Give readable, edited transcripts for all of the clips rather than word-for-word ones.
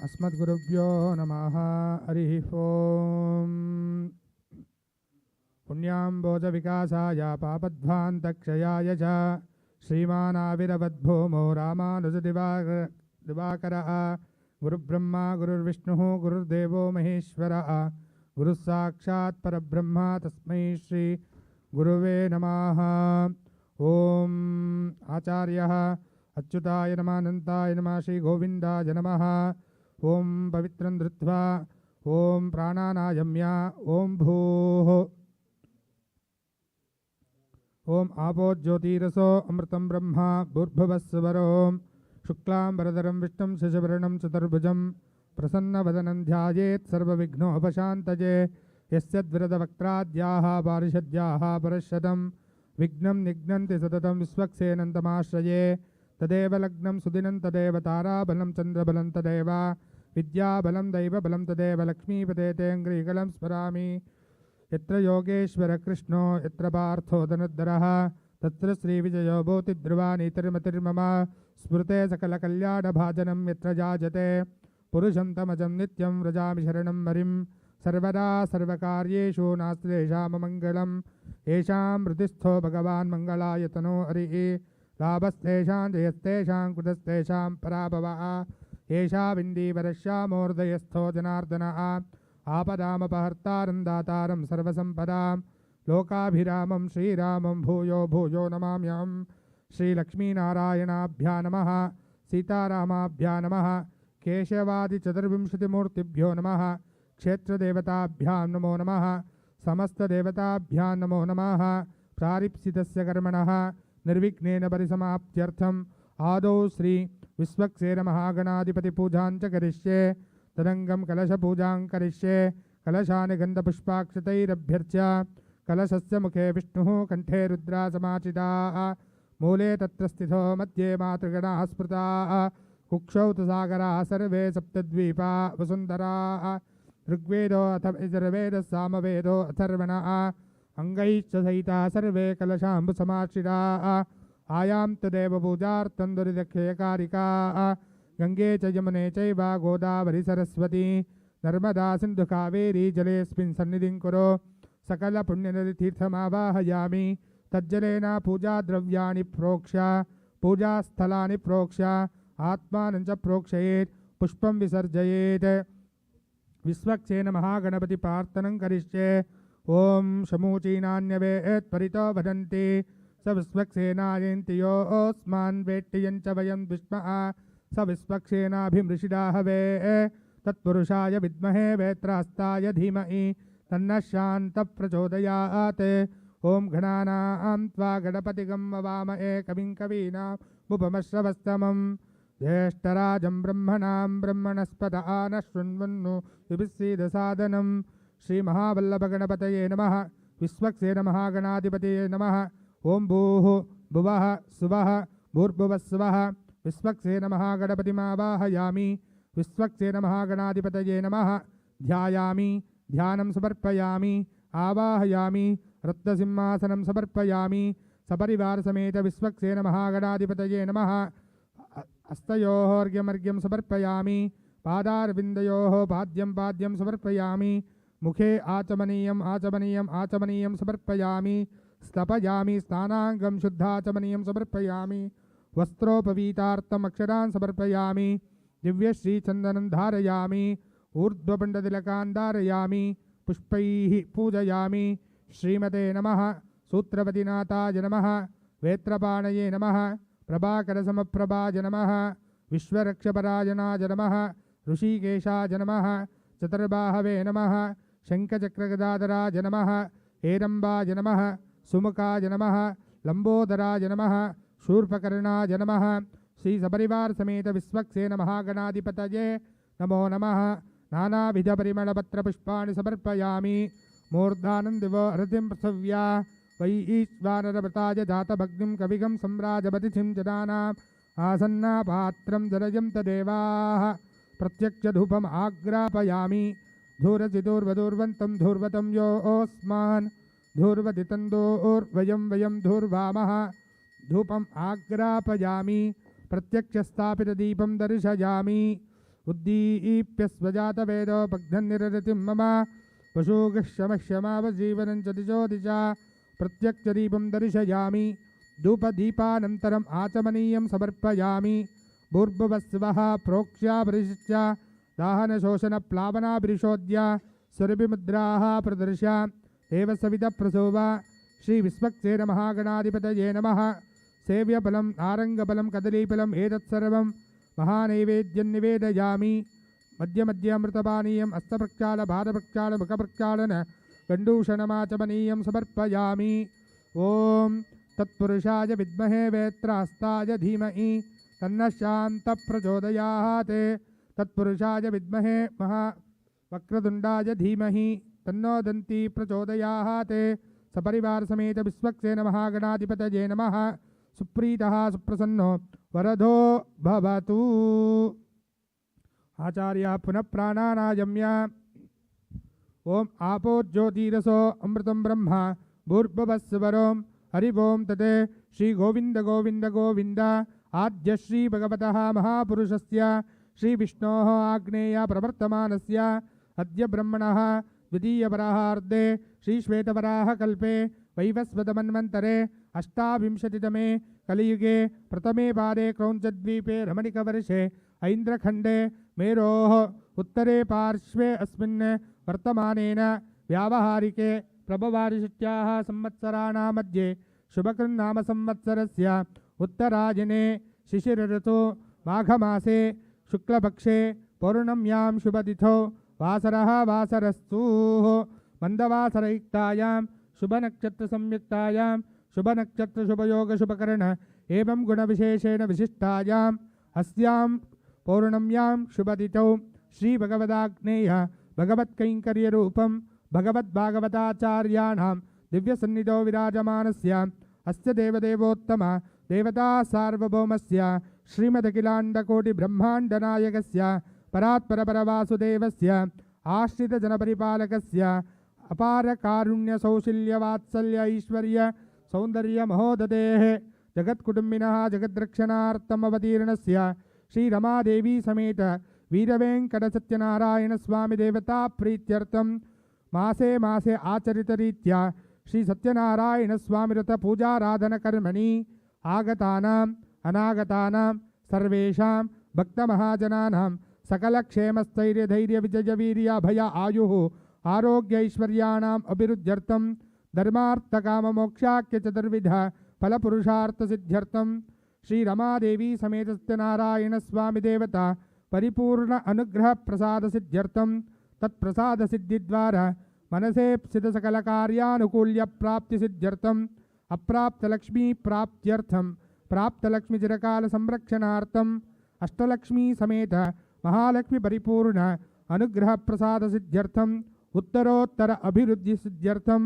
अस्मद्गुरुभ्यो नमः। हरिः ओम्। पुण्याम्बोजविकासाय पापध्वान्तक्षयाय च श्रीमानाविरवद्भूमो रामानुजदिवाकरः। गुरुब्रह्मा गुरुर्विष्णुः गुरुर्देवो महेश्वरः। गुरुः साक्षात् परब्रह्म तस्मै श्री गुरुवे नमः। ओम आचार्यः अच्युताय नमः अनन्ताय नमः श्री गोविन्दाय नमः। ओम पवित्रं धृत्वा ओम प्राणानायम्य ओम भूः ओम आपो ज्योतिरसो अमृतं ब्रह्मा भूर्भुवस्सुवरों शुक्लां वरदरं विष्णुं शशिवर्णं चतुर्भुजं प्रसन्नवदनं ध्यायेत् सर्वविघ्नोपशान्तये। यस्यद्विरदवक्त्राद्याः पारिषद्याः परश्शतं विघ्नं निघ्नन्ति सततं विश्वक्सेनन्तमाश्रये। तदेव लग्नं सुदिनं तदेव ताराबलं चन्द्रबलं तदेव विद्याबलं दैवबलं तदेव लक्ष्मीपते तेऽङ्घ्रिकलं स्मरामि। यत्र योगेश्वर कृष्णो यत्र पार्थो धनुर्धरः तत्र श्रीविजयो भूतिध्रुवानीतिर्मतिर्मम। स्मृते सकलकल्याणभाजनं यत्र जायते पुरुषं तमजं नित्यं व्रजामि शरणं हरिं। सर्वदा सर्वकार्येषु नास्ति तेषाममङ्गलं। येषां हृदिस्थो भगवान् मङ्गलायतनो हरिः। लाभस्तेषां जयस्तेषां कुतस्तेषां पराभवः। येषा विन्दीवरश्यामोर्दयस्थो जनार्दनः। आपदामपहर्तारं दातारं सर्वसम्पदां लोकाभिरामं श्रीरामं भूयो भूयो नमाम्यहम्। श्रीलक्ष्मीनारायणाभ्या नमः। सीतारामाभ्या नमः। केशवादिचतुर्विंशतिमूर्तिभ्यो नमः। क्षेत्रदेवताभ्यां नमो नमः। समस्तदेवताभ्यां नमो नमः। प्रारिप्सितस्य कर्मणः निर्विघ्नेन परिसमाप्त्यर्थम् आदौ श्री विश्वक्सेनमहागणाधिपतिपूजां च करिष्ये। तदङ्गं कलशपूजां करिष्ये। कलशानि गन्धपुष्पाक्षतैरभ्यर्च्य कलशस्य मुखे विष्णुः कण्ठे रुद्रा समाचिताः। मूले तत्र स्थितो मध्ये मातृगणाः स्मृताः। कुक्षौ तु सागराः सर्वे सप्तद्वीपा वसुन्धराः। ऋग्वेदो अथ यजुर्वेदः सामवेदो अथर्वणः। अङ्गैश्च सहिताः सर्वे कलशाम्बुसमाश्रिताः। आयां तदेव पूजार्थं दुरिदक्षयकारिकाः। गंगे च यमुने चैव गोदावरी सरस्वती नर्मदा सिन्धु कावेरी जलेऽस्मिन् सन्निधिं कुरु। सकलपुण्यनदीतीर्थमावाहयामि तज्जलेन पूजाद्रव्याणि प्रोक्ष्य पूजास्थलानि प्रोक्ष्य आत्मानं च प्रोक्षयेत् पुष्पं विसर्जयेत्। विश्वक्सेनमहागणपतिप्रार्थनं करिष्ये। ओम शमूचीनान्यवेत् परितो वदन्ति स विश्वक्सेनायन्ति योऽस्मान् वेट्टियं च वयं विस्मः। स विश्वक्सेनाभिमृषिदा हवे तत्पुरुषाय विद्महे वेत्रास्ताय धीमहि तन्नः शान्तः प्रचोदयात्। ओम गणानां त्वा गणपतिगं ववामहे कविं कवीनामुपमश्रवस्तमं ज्येष्ठराजं ब्रह्मणां ब्रह्मणस्पत नः शृण्वन्नो विभिस्सीदसादनं। श्री महावल्लभगणपतये नमः। विश्वक्सेनमहागणाधिपतये नमः। ओम भूः भुवः सुवः भूर्भुवस्सुवः विश्वक्सेनमहागणपतिमावाहयामि। विश्वक्सेनमहागणाधिपतये नमः। ध्यायामि ध्यानं समर्पयामि आवाहयामि रत्नसिंहासनं समर्पयामि। सपरिवारसमेत विश्वक्सेनमहागणाधिपतये नमः। हस्तयोः अर्घ्यमर्घ्यं समर्पयामि। पादारविन्दयोः पाद्यं पाद्यं समर्पयामि। मुखे आचमनीयम् आचमनीयम् आचमनीयं समर्पयामि। स्तपयामि स्नानाङ्गं शुद्धाचमनीयं समर्पयामि। वस्त्रोपवीतार्थम् अक्षरान् समर्पयामि। दिव्यश्रीचन्दनं धारयामि। ऊर्ध्वपुण्डतिलकान् धारयामि। पुष्पैः पूजयामि। श्रीमते नमः। सूत्रवतीनाथाय नमः। वेत्रपाणये नमः। प्रभाकरसमप्रभाय नमः। विश्वरक्षपरायणाय नमः। ऋषिकेशाय नमः। चतुर्बाहवे नमः। शङ्खचक्रगदाधराय नमः। हेरम्बाय नमः। सुमुखाय नमः। लंबोदराय नमः। शूर्पकर्णाय नमः। श्री सपरिवार समेत विश्वक्सेनमहागणाधिपतये नमो नमः। नानाविधपरिमलपत्रपुष्पाणि समर्पयामि। मूर्धानं दिवो हृदिं प्रसव्या वैश्वानरव्रताय जातभग्निं कविगं सम्राजपतिथिं जनानाम् आसन्नापात्रं जलयं तदेवाः। प्रत्यक्षधूपम् आग्रापयामि। धूरजिदूर्वदूर्वन्तं धूर्वतं योऽस्मान् धूर्वदितं दोर्वयं वयं धूर्वामः। धूपम् आग्रापयामि। प्रत्यक्षस्थापितदीपं दर्शयामि। उद्दीप्यस्वजातवेदो भग्धन्निरतिं मम पशुगशमक्षमावजीवनं च दिशो दिशा प्रत्यक्षदीपं दर्शयामि धूपदीपानन्तरम् आचमनीयं समर्पयामि भूर्भुवस्वः प्रोक्ष्यापरिशिष्य दाहनशोषणप्लावनाभिरिषोद्य सुरभिमुद्राः प्रदर्श्य देवसविदप्रसोव श्रीविश्वक्सेनमहागणाधिपतये नमः। सेव्यफलं नारङ्गफलं कदलीफलम् एतत्सर्वं महानैवेद्यं निवेदयामि। मध्य मध्य अमृतपानीयम् हस्तप्रक्षाल पादप्रक्षाल मुखप्रक्षालन गण्डूषणमाचमनीयं समर्पयामि। ॐ तत्पुरुषाय विद्महे वेत्रहस्ताय धीमहि तन्नः शान्तः प्रचोदयात्। तत्पुरुषाय विद्महे महावक्रतुण्डाय धीमहि तन्नो दन्ती प्रचोदयात्। सपरिवार समेत विश्वक्सेन महागणाधिपतये नमः। सुप्रीतः सुप्रसन्नो वरदो भवतु। आचार्य पुनः प्राणानायम्य। ओम आपो ज्योतिरसो अमृतं ब्रह्म भूर्भुवस्वरों हरि ओं तते श्री गोविंद गोविंद गोविंद। आद्य श्री भगवतः महापुरुषस्य श्री विष्णोः आग्नेय प्रवर्तमानस्य अद्य ब्रह्मणः द्वितीयवराहार्धे श्री श्वेतवराह कल्पे वैवस्वतमन्वन्तरे अष्टाविंशतितमे कलियुगे प्रथमे पादे क्रौञ्चद्वीपे रमणिकवर्षे ऐन्द्रखण्डे मेरोः उत्तरे पार्श्वे अस्मिन् वर्तमानेन व्यावहारिके प्रभवारिषित्याः संवत्सराणां मध्ये शुभकृन्नाम संवत्सरस्य उत्तरायणे शिशिरऋतु माघमासे शुक्लपक्षे पौर्णम्यां शुभतिथौ वासरः वासरस्तु मन्दवासरयुक्तायां शुभनक्षत्रसंयुक्तायां शुभनक्षत्रशुभयोगशुभकर्ण एवं गुणविशेषेण विशिष्टायाम् अस्यां पौर्णम्यां शुभतिथौ श्रीभगवदाग्नेय भगवत्कैङ्कर्यरूपं भगवद्भागवताचार्याणां दिव्यसन्निधौ विराजमानस्य अस्य देवदेवोत्तम देवता सार्वभौमस्य श्रीमदखिलाण्डकोटिब्रह्माण्डनायकस्य परात्परपरवासुदेवस्य आश्रितजनपरिपालकस्य अपारकारुण्यसौशील्यवात्सल्य ऐश्वर्य सौन्दर्यमहोदतेः जगत्कुटुम्बिनः जगद्रक्षणार्थम् अवतीर्णस्य श्रीरमादेवी समेत वीरवेङ्कटसत्यनारायणस्वामी देवता प्रीत्यर्थं मासे मासे आचरितरीत्या श्री सत्यनारायणस्वामिरथ पूजाराधनकर्मणि आगतानाम् अनागतानां सर्वेषां भक्तमहाजनानां सकलक्षेमस्थैर्यधैर्यविजयवीर्याभय आयुः आरोग्यैश्वर्याणाम् अभिवृद्ध्यर्थं धर्मार्थकाममोक्षाख्यचतुर्विध फलपुरुषार्थसिद्ध्यर्थं श्रीरमादेवी समेत सत्यनारायणस्वामी देवता परिपूर्ण अनुग्रहप्रसादसिद्ध्यर्थं तत्प्रसादसिद्धिद्वारा मनसेप्सितसकलकार्यानुकूल्यप्राप्तिसिद्ध्यर्थम् अप्राप्तलक्ष्मीप्राप्त्यर्थं प्राप्तलक्ष्मीचिरकालसंरक्षणार्थम् अष्टलक्ष्मी समेत महालक्ष्मी परिपूर्ण अनुग्रहप्रसादसिद्ध्यर्थम् उत्तरोत्तर अभिवृद्धिसिद्ध्यर्थं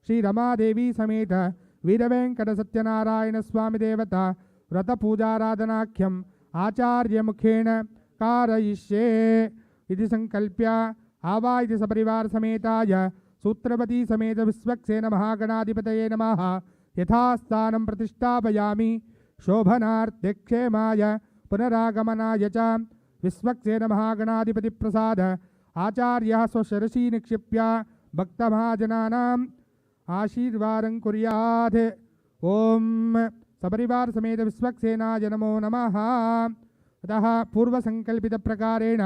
श्रीरमादेवी समेत वीरवेङ्कटसत्यनारायणस्वामी देवता व्रतपूजाराधनाख्यम् आचार्यमुखेन कारयिष्ये इति संकल्प्य आवाहित सपरिवार समेताय सूत्रपति समेत विश्वक्सेन महागणाधिपतये नमः यथास्थानं प्रतिष्ठापयामि। शोभनार्थे क्षेमाय पुनरागमनाय च विश्वक्सेन महागणाधिपति प्रसाद आचार्यः स्वशिरसि निक्षिप्य भक्तमहाजनानाम् आशीर्वादं कुर्यात्। ओम सपरिवार समेत विश्वक्सेनाय नमो नमः। अतः पूर्वसंकल्पित प्रकारेण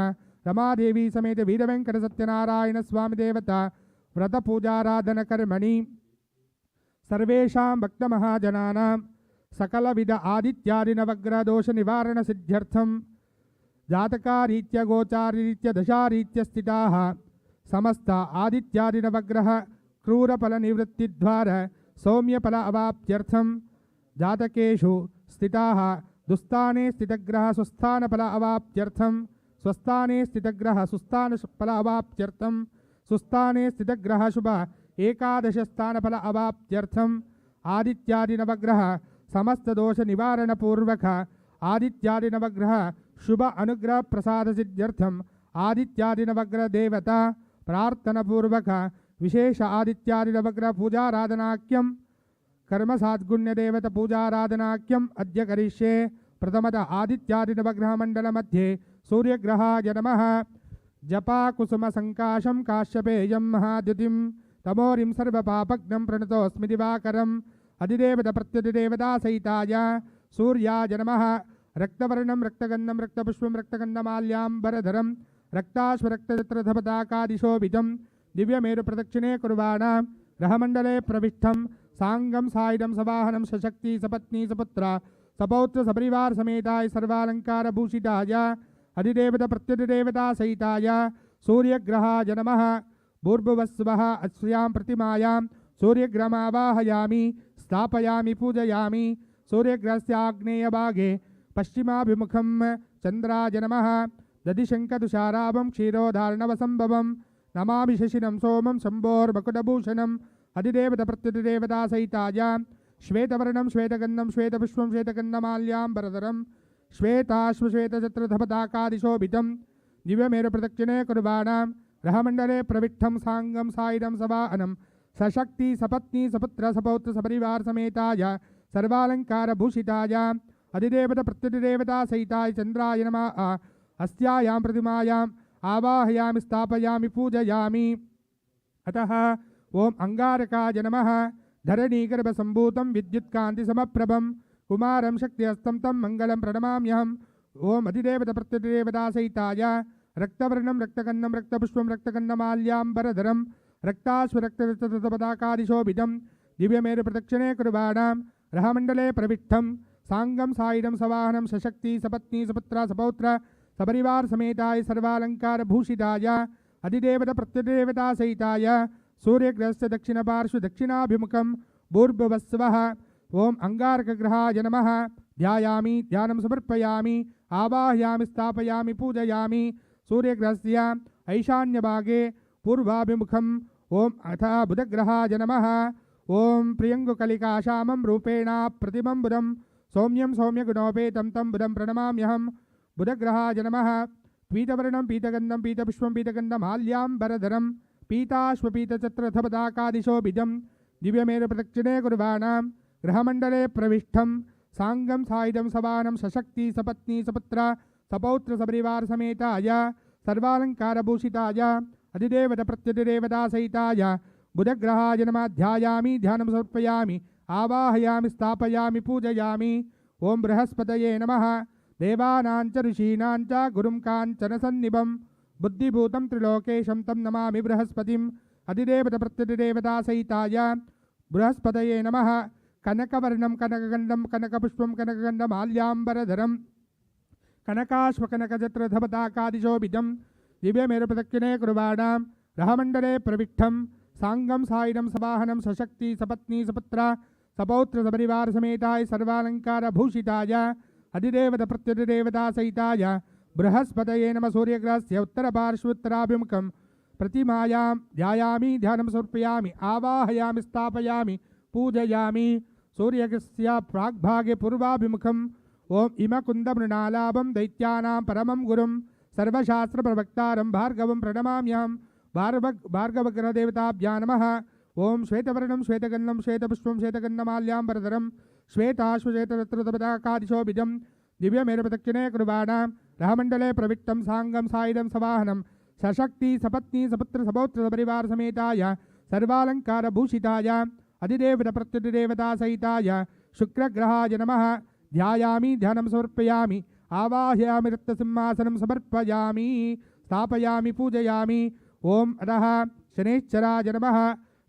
रमादेवी समेत वीरवेङ्कटसत्यनारायणस्वामी देवता व्रतपूजाराधनकर्मणि सर्वेषां भक्तमहाजनानां सकलविध आदित्यादिनवग्रहदोषनिवारणसिद्ध्यर्थं जातकारीत्य गोचारीत्य दशारीत्य स्थिताः समस्त आदित्यादिनवग्रह क्रूरफलनिवृत्तिद्वारा सौम्यफल अवाप्त्यर्थं जातकेषु स्थिताः दुस्थाने स्थितग्रह स्वस्थानफल अवाप्त्यर्थं स्वस्थाने स्थितग्रह सुस्थानफल अवाप्त्यर्थं सुस्थाने स्थितग्रह शुभ एकादश स्थानफल अवाप्त्यर्थम् आदित्यादिनवग्रह समस्त दोष निवारण पूर्वक आदित्यादिनवग्रह शुभ अनुग्रह प्रसाद सिद्ध्यर्थम आदित्यादिनवग्रह देवता प्रार्थना पूर्वक विशेष आदित्यादिनवग्रह पूजाराधनाख्यम कर्म साद्गुण्य देवता पूजाराधनाख्यम अद्य करिष्ये। प्रथमतः आदित्यादिनवग्रह मंडल मध्ये सूर्यग्रहाय नमः जपाकुसुमसङ्काशं काश्यपेयं महाद्युतिं तमोरिं सर्वपापग्नं प्रणतोऽस्मि दिवाकरम् अधिदेवताप्रत्यधिदेवतासहिताय सूर्याय नमः रक्तवर्णं रक्तगन्धं रक्तपुष्पं रक्तगन्धमाल्याम्बरधरं रक्ताश्वरक्तचित्रधपताकादिशोभितं दिव्यमेरुप्रदक्षिणे कुर्वाणां ग्रहमण्डले प्रविष्टं साङ्गं सायुधं सवाहनं सशक्ति सपत्नी सपुत्र सपौत्र सपरिवार समेताय सर्वालङ्कारभूषिताय अधिदेवताप्रत्यधिदेवतासहिताय सूर्यग्रहाय नमः भूर्भुवस्सुवः अस्यां प्रतिमायां सूर्यग्रहमावाहयामि स्थापयामि पूजयामि सूर्यग्रहस्य आग्नेयभागे पश्चिमाभिमुखं चन्द्राय नमः दधिशङ्खतुषाराभं क्षीरोधार्णवसम्भवं नमामि शशिनं सोमं शम्भोर्मकुटभूषणम् अधिदेवताप्रत्यधिदेवतासहिताय श्वेतवर्णं श्वेतगन्धं श्वेतपुष्पं श्वेतगन्धमाल्याम्बरधरं श्वेताश्वश्वेतचित्रधपताकादिशोभितं दिव्यमेरुप्रदक्षिणे कुर्वाणां ग्रहमण्डले प्रविष्टं साङ्गं सायुधं सवाहनं सशक्ति सपत्नी सपुत्र सपौत्र सपरिवार समेताय सर्वालङ्कारभूषिताय अधिदेवताप्रत्यधिदेवतासहिताय चन्द्राय नमः अस्यायां प्रतिमायाम् आवाहयामि स्थापयामि पूजयामि अतः ओम अंगारकाय नमः धरणीगर्भसम्भूतं विद्युत्कान्तिसमप्रभं कुमारं शक्तिहस्तं तं मङ्गलं प्रणमाम्यहम् ओम अधिदेवताप्रत्यधिदेवतासहिताय रक्तवर्णं रक्तगन्धं रक्तपुष्पं रक्तगन्धमाल्याम्बरधरं रक्ताश्वरक्तचित्रपताकादिशोभितं दिव्यमेरुप्रदक्षिणे कुर्वाणां ग्रहमण्डले प्रविष्टं साङ्गं सायुधं सवाहनं सशक्ति सपत्नी सपुत्र सपौत्र सपरिवार समेताय सर्वालङ्कारभूषिताय अधिदेवताप्रत्यधिदेवतासहिताय सूर्यग्रहस्य दक्षिणपार्श्व दक्षिणाभिमुखं भूर्भुवस्सुवः ओम अंगारकग्रहाय नमः ध्यायामि ध्यानं समर्पयामि आवाहयामि स्थापयामि पूजयामि सूर्यग्रहस्य ऐशान्यभागे पूर्वाभिमुखं ओम अथ बुधग्रहाय नमः ओम प्रियङ्गुकलिकाश्यामं रूपेण प्रतिमं बुधं सौम्यं सौम्यगुणोपेतं तं बुधं प्रणमाम्यहम् बुधग्रहाय नमः पीतवर्णं पीतगन्धं पीतपुष्पं पीतगन्धमाल्याम्बरधरं पीताश्वपीतचित्रधपताकादिशोभितं दिव्यमेरुप्रदक्षिणे कुर्वाणां ग्रहमण्डले प्रविष्टं साङ्गं सायुधं सवाहनं सशक्ति सपत्नी सपुत्र सपौत्र सपरिवार समेताय सर्वालङ्कारभूषिताय अधिदेवताप्रत्यधिदेवतासहिताय बुधग्रहाय नमः ध्यायामि ध्यानं समर्पयामि आवाहयामि स्थापयामि पूजयामि ओम बृहस्पतये नमः देवानां च ऋषीणां च गुरुं काञ्चनसन्निभं बुद्धिभूतं त्रिलोकेशं तं नमामि बृहस्पतिम् अधिदेवताप्रत्यधिदेवतासहिताय बृहस्पतये नमः कनकवर्णं कनकगन्धं कनकपुष्पं कनकगन्धमाल्याम्बरधरं कनकाश्वकनकचित्रधपताकादिशोभितं दिव्यमेरुप्रदक्षिणे कुर्वाणां ग्रहमण्डले प्रविष्टं साङ्गं सायुधं सवाहनं सशक्ति सपत्नी सपुत्र सपौत्र सपरिवार समेताय सर्वालङ्कारभूषिताय अधिदेवताप्रत्यधिदेवतासहिताय बृहस्पतये नमः सूर्यग्रहस्य उत्तरपार्श्वोत्तराभिमुखं प्रतिमायां ध्यायामि ध्यानं समर्पयामि आवाहयामि स्थापयामि पूजयामि सूर्यग्रहस्य प्राग्भागे पूर्वाभिमुखं ओम इमकुन्दमृणालाभं दैत्यानां परमं गुरुं सर्वशास्त्रप्रवक्तारं भार्गवं प्रणमाम्यहम् भार्गवग्रहदेवताभ्यां नमः ओम श्वेतवर्णं श्वेतगन्धं श्वेतपुष्पं श्वेतगन्धमाल्याम्बरधरं श्वेताश्वश्वेतचित्रधपताकादिशोभितं दिव्यमेरुप्रदक्षिणे कुर्वाणां ग्रहमण्डले प्रविष्टं साङ्गं सायुधं सवाहनं सशक्ति सपत्नी सपुत्र सपौत्र सपरिवार समेताय सर्वालङ्कारभूषिताय अधिदेवताप्रत्यधिदेवतासहिताय शुक्रग्रहाय नमः ध्यायामि ध्यानं समर्पयामि आवाहयामि रक्तसिंहासनं समर्पयामि स्थापयामि पूजयामि ओम अतः शनैश्चराय नमः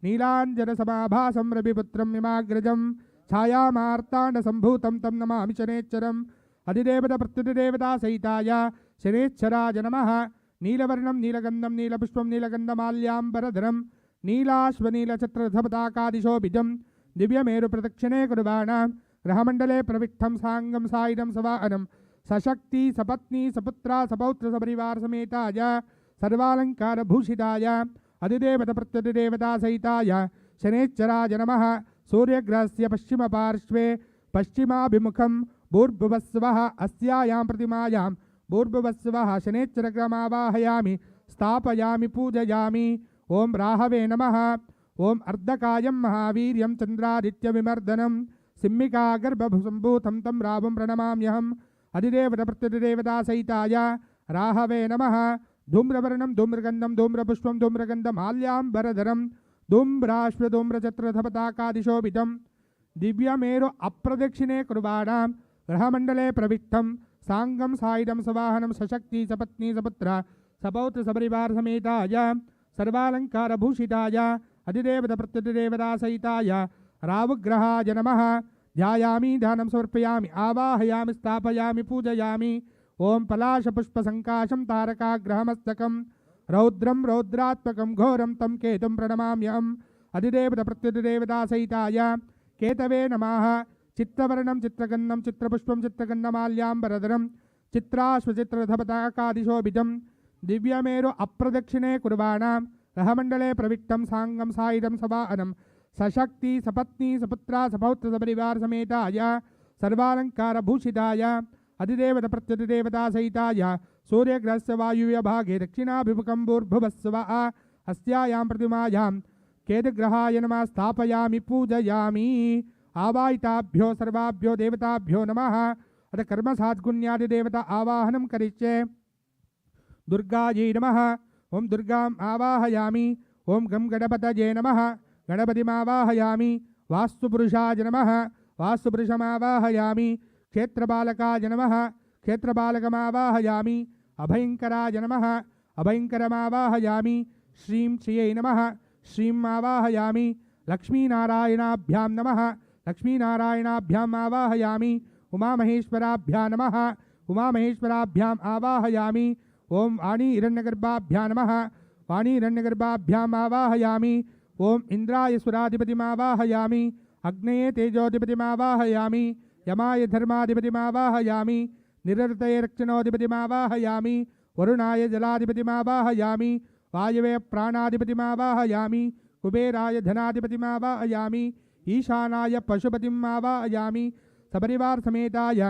नीलाञ्जनसमाभासं रविपुत्रं यमाग्रजं छायामार्ताण्डसम्भूतं तं नमामि शनैश्चरम् अधिदेवताप्रत्यधिदेवतासहिताय शनैश्चराय नमः नीलवर्णं नीलगन्धं नीलपुष्पं नीलगन्धमाल्याम्बरधरं नीलाश्वनीलचित्रधपताकादिशोभितं दिव्यमेरुप्रदक्षिणे कुर्वाणां ग्रहमण्डले प्रविष्टं साङ्गं सायुधं सवाहनं सशक्ति सपत्नी सपुत्र सपौत्र सपरिवार समेताय सर्वालङ्कारभूषिताय अधिदेवताप्रत्यधिदेवतासहिताय शनैश्चराय नमः सूर्यग्रहस्य पश्चिमपार्श्वे पश्चिमाभिमुखं भूर्भुवस्सुवः अस्यायां प्रतिमायां भूर्भुवस्सुवः शनैश्चरग्रहमावाहयामि स्थापयामि पूजयामि ओम राहवे नमः ओम अर्धकायं महावीर्यं चन्द्रादित्यविमर्दनं सिंहिकागर्भसम्भूतं तं रावं प्रणमाम्यहम् अधिदेवताप्रत्यधिदेवतासहिताय राहवे नमः धूम्रवर्णं धूम्रगन्धं धूम्रपुष्पं धूम्रगन्धमाल्याम्बरधरं धूम्राश्वधूम्रचत्रधपताकादिशोभितं दिव्यमेरु अप्रदक्षिणे कुर्वाणां ग्रहमण्डले प्रविष्टं सांगं सायुधं सवाहनं सशक्ति सपत्नी सपुत्र सपौत्र सपरिवार समेताय सर्वालंकारभूषिताय अधिदेवत प्रत्यधिदेवता सहिताय रावग्रहाय नमः ध्यायामि ध्यानं समर्पयामि आवाहयामि स्थापयामि पूजयामि ओं पलाशपुष्पसङ्काशं तारकाग्रहमस्तकं रौद्रं रौद्रात्मकं घोरं तं केतुं प्रणमाम्यहम् अधिदेवत प्रत्यधिदेवता सहिताय केतवे नमः चित्रवर्णं चित्रगन्धं चित्रपुष्पं चित्रगन्धमाल्याम्बरधरं चित्राश्वचित्रधपताकादिशोभितं दिव्यमेरु अप्रदक्षिणे कुर्वाणां ग्रहमण्डले प्रविष्टं सांगं सायुधं सवाहनं सशक्ति सपत्नी सपुत्रा सपौत्र सपरिवार समेताय सर्वालंकारभूषिताय अधिदेवत प्रत्यधिदेवता सहिताय सूर्यग्रहस्य वायुव्य भागे दक्षिणाभिमुखं भूर्भुवस्सवः अस्यायां प्रतिमायां केतुग्रहाय नमः स्थापयामि पूजयामि आवाहिताभ्यो सर्वाभ्यो देवताभ्यो नमः अथ कर्मसाद्गुण्यादिदेवता आवाहनं करिष्ये दुर्गायै नमः ओं दुर्गाम् आवाहयामि ओं गं गणपतये नमः गणपतिमावाहयामि वास्तुपुरुषाय नमः वास्तुपुरुषमावाहयामि क्षेत्रपालकाय नमः क्षेत्रपालकमावाहयामि अभयङ्कराय नमः अभयङ्करमावाहयामि श्रीं श्रियै नमः श्रीं आवाहयामि लक्ष्मीनारायणाभ्यां नमः लक्ष्मीनारायणाभ्याम् आवाहयामि उमामहेश्वराभ्यां नमः उमामहेश्वराभ्याम् आवाहयामि ओं वाणी हिरण्यगर्भाभ्यां नमः वाणी हिरण्यगर्भाभ्याम् आवाहयामि ओं इंद्राय सुराधिपतिमावाहयामि अग्नये तेजोधिपतिमावाहयामि यमाय धर्माधिपतिमावाहयामि निरृतये रक्षणोधिपतिमावाहयामि वरुणाय जलाधिपतिमावाहयामि वायवे प्राणाधिपतिमावाहयामि कुबेराय धनाधिपतिमावाहयामि ईशानाय पशुपतिम् आवाहयामि सपरिवार समेताय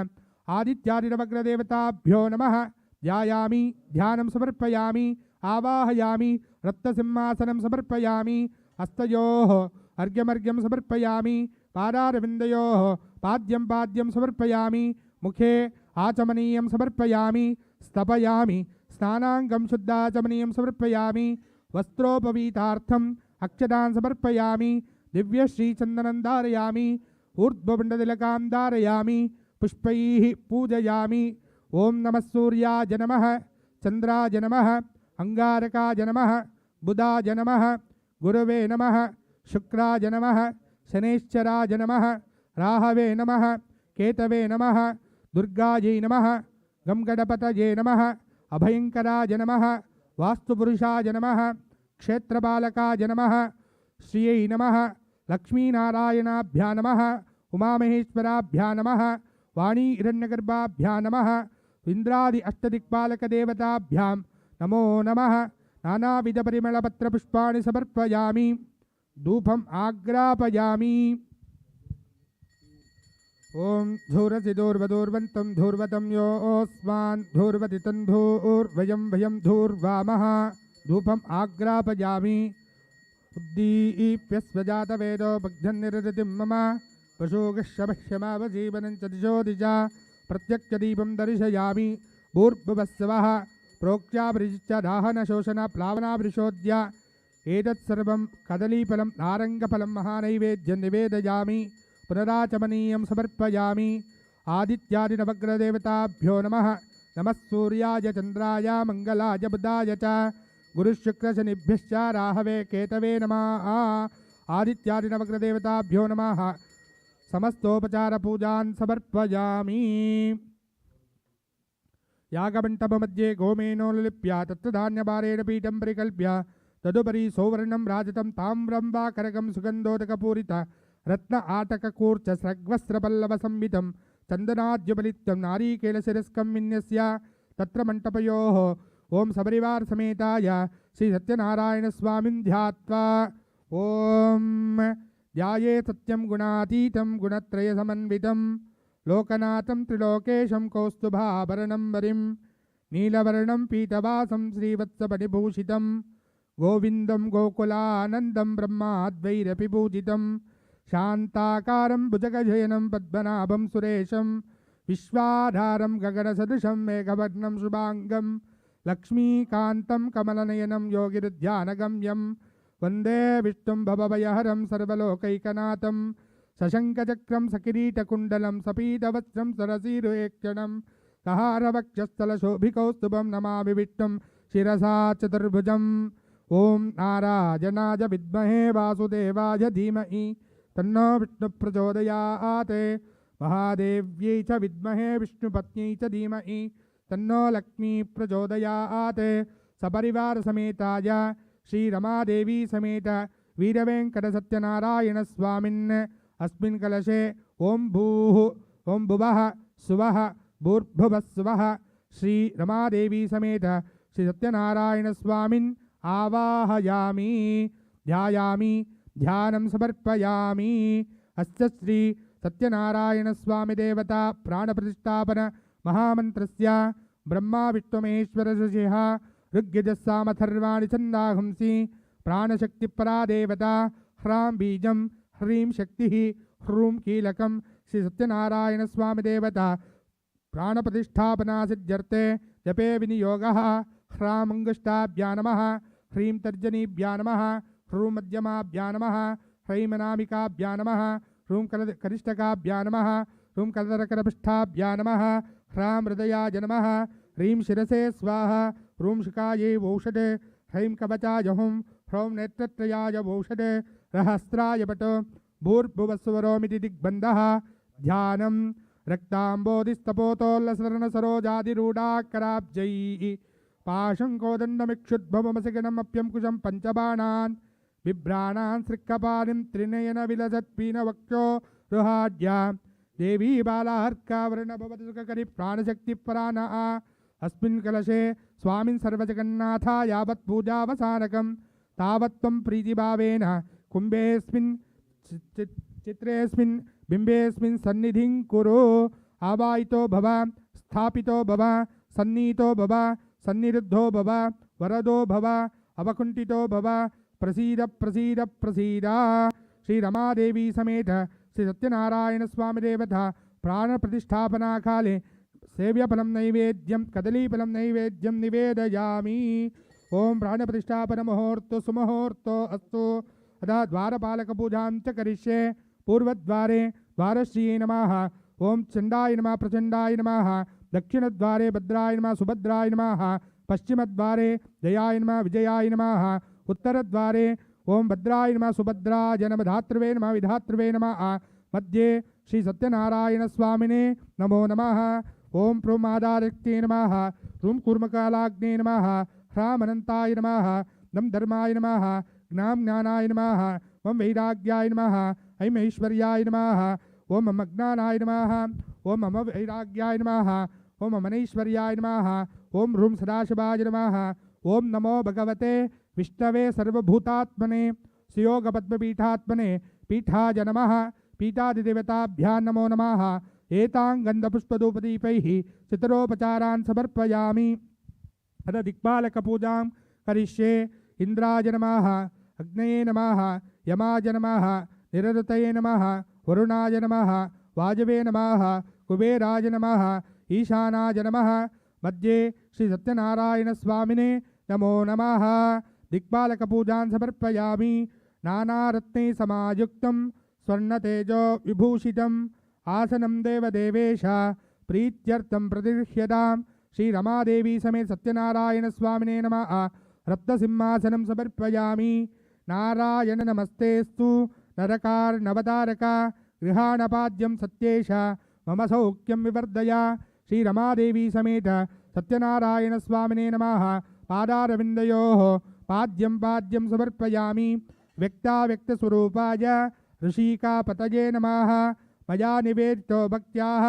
आदित्यादिनवग्रदेवताभ्यो नमः ध्यायामि ध्यानं समर्पयामि आवाहयामि रत्नसिंहासनं समर्पयामि हस्तयोः अर्घ्यमर्घ्यं समर्पयामि पादारविन्दयोः पाद्यं पाद्यं समर्पयामि मुखे आचमनीयं समर्पयामि स्तपयामि स्नानाङ्गं शुद्धाचमनीयं समर्पयामि वस्त्रोपवीतार्थम् अक्षतान् समर्पयामि दिव्यश्रीचन्दनं धारयामि ऊर्ध्वपुण्डतिलकां धारयामि पुष्पैः पूजयामि ओं नमः सूर्याय नमः चन्द्राय नमः अंगारकाय नमः बुधाय नमः गुरवे नमः शुक्राय नमः शनैश्चराय नमः राहवे नमः केतवे नमः दुर्गायै नमः गं गणपतये नमः अभयङ्कराय नमः वास्तुपुरुषाय नमः क्षेत्रपालकाय नमः श्रियै नमः लक्ष्मीनारायणाभ्यां नमः उमामहेश्वराभ्यां नमः वाणी हिरण्यगर्भाभ्यां नमः इंद्रादि अष्टदिक्पालकदेवताभ्यां नमो नमः नानाविधपरिमलपत्रपुष्पाणि समर्पयामि धूपम् आग्रापयामि ओं धूरसि धूर्वधूर्वन्तं धूर्वतं योऽस्मान् धूर्वति तन्धूर्वयं वयं धूर्वामः धूपम् आग्रापयामि उद्दीप्यस्वजातवेदो भग्धन्निरतिं मम पशुगश्यमश्यमावजीवनं च दिशो दिशा प्रत्यक्षदीपं दर्शयामि भूर्भुवस्सवः प्रोक्त्याभिश्च दाहनशोषणप्लावनाभिषोद्य एतत्सर्वं कदलीफलं नारङ्गफलं महानैवेद्यं निवेदयामि पुनराचमनीयं समर्पयामि आदित्यादिनवग्रदेवताभ्यो नमः नमः सूर्याय चन्द्राय मङ्गलाय बुधाय च गुरुशुक्रशनिभ्यश्च राहवे केतवे नमः आदित्यादिनवग्रदेवताभ्यो नमः समस्तोपचारपूजान् समर्पयामि यागमण्डपमध्ये गोमेनोलिप्य तत्र धान्यभारेण पीठं परिकल्प्य तदुपरि सौवर्णं राजतं ताम्रं वा करकं सुगन्धोदकपूरित रत्न आटककूर्च स्रग्वस्त्रपल्लवसंवितं चन्दनाद्युपलितं नारीकेलशिरस्कं विन्यस्य तत्र मण्टपयोः ओं सपरिवार समेताय श्री सत्यनारायणस्वामिं ध्यात्वा ओं ध्याये सत्यं गुणातीतं गुणत्रयसमन्वितं लोकनाथं त्रिलोकेशं कौस्तुभाभरणं वरिं नीलवर्णं पीतवासं श्रीवत्सपरिभूषितं गोविन्दं गोकुलानन्दं ब्रह्माद्वैरपि पूजितं शान्ताकारं भुजगशयनं पद्मनाभं सुरेशं विश्वाधारं गगनसदृशं मेघवर्णं शुभाङ्गं लक्ष्मीकान्तं कमलनयनं योगिरुध्यानगम्यं वन्दे विष्णुं भवभयहरं सर्वलोकैकनाथं सशङ्खचक्रं सकिरीटकुण्डलं सपीतवस्त्रं सरसीरुहेक्षणं सहारवक्षस्थलशोभिकौस्तुभं नमामि विष्णुं शिरसा चतुर्भुजम् ॐ नारायणाय विद्महे वासुदेवाय धीमहि तन्नो विष्णुः प्रचोदयात् महादेव्यै च विद्महे विष्णुपत्न्यै च धीमहि तन्नो लक्ष्मी प्रचोदयात् सपरिवार समेताय श्री रमादेवी समेत वीरवेंकट सत्यनारायण स्वामिन् अस्मिन् कलशे ओं भूः ओं भुवः सुवः भूर्भुवः सुवः श्री रमादेवी समेत श्री सत्यनारायण स्वामिन् आवाहयामि ध्यायामि ध्यानं समर्पयामि अस्य श्री सत्यनारायण स्वामी देवता प्राणप्रतिष्ठापन महामन्त्रस्य ब्रह्मा विष्णुमहेश्वर ऋषिः ऋग्यजस्सामथर्वाणि छन्दांसि प्राणशक्तिपरा देवता ह्रां बीजं ह्रीं शक्तिः ह्रूं कीलकं श्री सत्यनारायण स्वामी देवता प्राणप्रतिष्ठापना सिद्ध्यर्थे जपे विनियोगः ह्रां अंगुष्ठाभ्यां नमः ह्रीं तर्जनीभ्यां नमः ह्रूं मध्यमाभ्यां नमः ह्रीं अनामिकाभ्यां नमः ह्रूं करिष्ठकाभ्यां नमः ह्रूं कलदरकरपृष्ठाभ्यां नमः ह्रां हृदयाय नमः ह्रीं शिरसे स्वाहा ह्रूं शिखायै वौषधे ह्रीं कवचाय हुं ह्रौं नेत्रत्रयाय वौषधे रहस्राय पट भूर्भुवस्वरोमिति दिग्बन्धः ध्यानं रक्ताम्बोधिस्तपोतोल्लसरणसरोजादिरूढाकराब्जैः पाशङ्कोदण्डमिक्षुद्भवमसिगणमप्यङ्कुशं पञ्चबाणान् बिभ्राणान् सृक्कपालिं त्रिनयनविलसत्पीनवक्षो रुहाढ्या देवी बालाहर्कावरणभवतुककरि प्राणशक्तिपरानः अस्मिन् कलशे स्वामिन् सर्वजगन्नाथा यावत् पूजावसानकं तावत् त्वं प्रीतिभावेन कुम्भेऽस्मिन् चित्रेऽस्मिन् बिम्बेऽस्मिन् सन्निधिं कुरु आवाहितो भव स्थापितो भव सन्नीतो भव सन्निरुद्धो भव वरदो भव अवकुण्ठितो भव प्रसीद प्रसीद प्रसीद श्री रमादेवी समेत श्री सत्यनारायण स्वामी देवता प्राण प्रतिष्ठापना काले सेव्यफलं नैवेद्यं कदलीफलं नैवेद्यं निवेदयामि ओं प्राण प्रतिष्ठापन मुहूर्तो सुमुहूर्तो अस्तु अतः द्वारपालक पूजां च करिष्ये पूर्वद्वारे द्वारश्रिये नमः ओं चण्डाय नमः प्रचण्डाय नमः दक्षिणद्वारे भद्राय नमः सुभद्राय नमः पश्चिमद्वारे जयाय नमः विजयाय नमः उत्तरद्वारे ओं भद्राय नमः सुभद्राय नमः धातृवे नमः विधातृवे नमः मध्ये श्री सत्यनारायण स्वामिने नमो नमः ओं प्रोमादारिक्ते नमः रूं कूर्मकालाग्ने नमः ह्रां अनन्ताय नमः नम धर्माय नमः ज्ञां ज्ञानाय नमः ओं वैराग्याय नमः ऐं ऐश्वर्याय नमः ओं मम ज्ञानाय नमः ओं मम वैराग्याय नमः ओं मम अनैश्वर्याय नमः ओं ह्रूं सदाशिवाय नमः ओं नमो भगवते विष्णवे सर्वभूतात्मने सुयोगपद्मपीठात्मने पीठाय नमः पीठादिदेवताभ्यां नमो नमः एतां गन्धपुष्पधूपदीपैः चित्रोपचारान् समर्पयामि अथ दिक्पालकपूजां करिष्ये इन्द्राय नमः अग्नये नमः यमाय नमः निरृतये नमः वरुणाय नमः वाजवे नमः कुबेराय नमः ईशानाय नमः मध्ये श्री सत्यनारायण स्वामिने नमो नमः दिक्पालकपूजां समर्पयामि नानारत्ने समायुक्तं स्वर्णतेजो विभूषितम् आसनं देवदेवेश प्रीत्यर्थं प्रतिगृह्यतां श्री रमादेवी समेत सत्यनारायण स्वामिने नमः रत्नसिंहासनं समर्पयामि नारायण नमस्तेस्तु नरकार्नवतारका गृहाणपाद्यं सत्येश मम सौख्यं विवर्धय श्री रमादेवी समेत सत्यनारायण स्वामिने नमः पादारविन्दयोः पाद्यं पाद्यं समर्पयामि व्यक्ताव्यक्तस्वरूपाय ऋषिकापतये नमः मया निवेदितो भक्त्याः